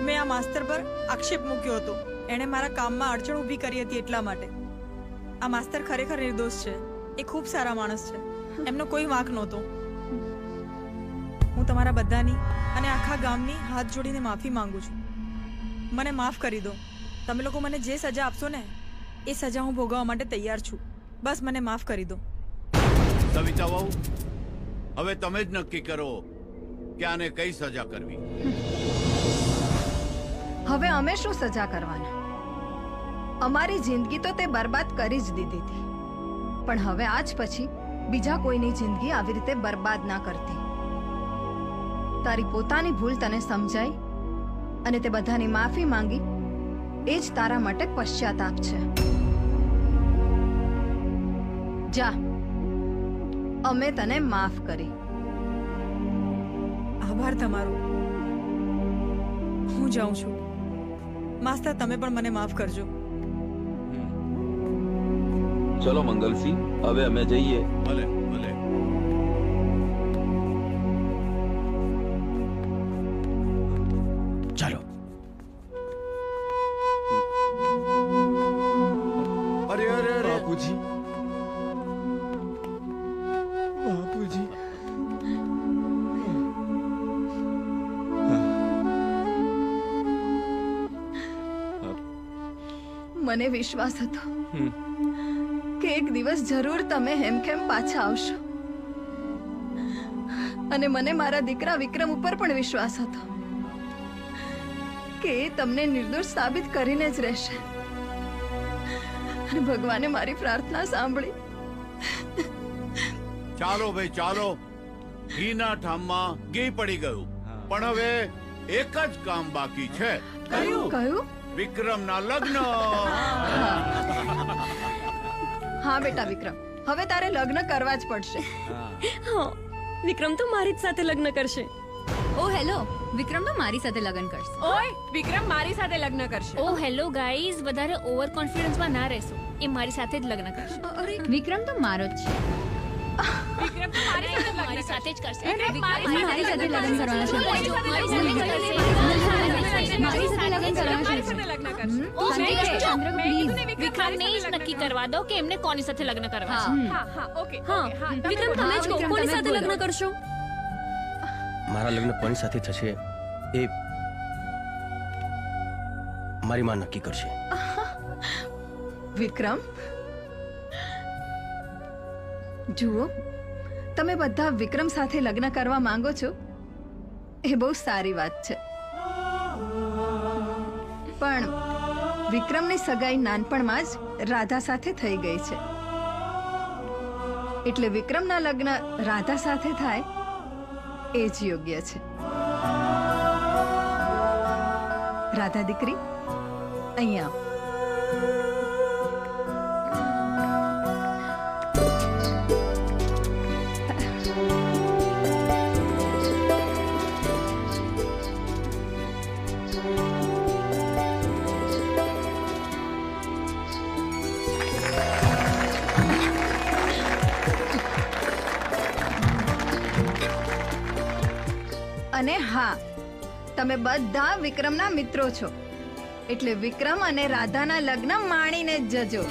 મેં આ માસ્તર પર આક્ષેપ મૂક્યો હતો. એણે મારા કામમાં અડચણ ઊભી કરી હતી એટલા માટે. આ માસ્તર ખરેખર નિર્દોષ છે. એ ખૂબ સારા માણસ છે. એમનો કોઈ વાંક નહોતો. હું તમારા બધાની અને આખા ગામની હાથ જોડીને માફી માંગુ છું. મને માફ કરી દો. તમે લોકો મને જે સજા આપશો ને એ સજા હું ભોગવવા માટે તૈયાર છું. બસ મને માફ કરી દો. સવિતા વહુ, હવે તમે જ નક્કી કરો કે આને કઈ સજા કરવી. હવે અમે શું સજા કરવાના? અમારી જિંદગી તો તે બરબાદ કરી જ દીધી હતી, પણ હવે આજ પછી બીજા કોઈની જિંદગી આવી રીતે બરબાદ ના કરતી. તારી પોતાની ભૂલ તને સમજાઈ અને તે બધાની માફી માંગી, એ જ તારા માટે પશ્ચાતાપ છે. જા, અમે તને માફ કરી. આભાર તમારો. હું જાઉં છું. માસ્તર, તમે પણ મને માફ કરજો. ચલો મંગલસિંહ, હવે અમે જઈએ. ભલે ભલે. ચાલો. અરે અરે અરે બાપુજી, બાપુજી. મને વિશ્વાસ હતો કે એક દિવસ જરૂર તમે હેમખેમ પાછા આવશો, અને મને મારા દીકરા વિક્રમ ઉપર પણ વિશ્વાસ હતો કે એ તમને નિર્દોષ સાબિત કરીને જ રહેશે. અને ભગવાને મારી પ્રાર્થના સાંભળી. ચાલો ભાઈ ચાલો, ઘીના ઠામમાં ઘી પડી ગયું. પણ હવે એક જ કામ બાકી છે. કયું? વિક્રમના લગ્ન. હા બેટા વિક્રમ, હવે તારે લગ્ન કરવા જ પડશે. હા, વિક્રમ તો મારી જ સાથે લગ્ન કરશે. ઓ હેલો, વિક્રમ તો મારી સાથે લગ્ન કરશે. ઓય, વિક્રમ મારી સાથે લગ્ન કરશે. ઓ હેલો ગાઈઝ, વધારે ઓવર કોન્ફિડન્સમાં ના રહેશો. એ મારી સાથે જ લગ્ન કરશે. અરે વિક્રમ તો મારો જ છે. વિક્રમ તો મારી સાથે જ કરશે. મારી સાથે લગ્ન કરવાના છે. મારી સાથે લગ્ન કરવાના છે. ઓ ચંદ્રક પ્લીઝ, વિક્રમને જ નક્કી કરવા દો કે એમને કોની સાથે લગ્ન કરવા છે. હા, ઓકે. હા, વિક્રમ તમે જ કહો, કોની સાથે લગ્ન કરશો? મારા લગ્ન કોની સાથે થશે એ મારી માં નક્કી કરશે. વિક્રમ, જુઓ, તમે બધા વિક્રમ સાથે લગ્ન કરવા માંગો છો એ બહુ સારી વાત છે, પણ વિક્રમની સગાઈ નાનપણમાં જ રાધા સાથે થઈ ગઈ છે, એટલે વિક્રમના લગ્ન રાધા સાથે થાય એ જ યોગ્ય છે. રાધા દીકરી, અહીંયા આવ. અને હા, તમે બધા વિક્રમના મિત્રો છો, એટલે વિક્રમ અને રાધાના લગ્ન માણીને જ જજો.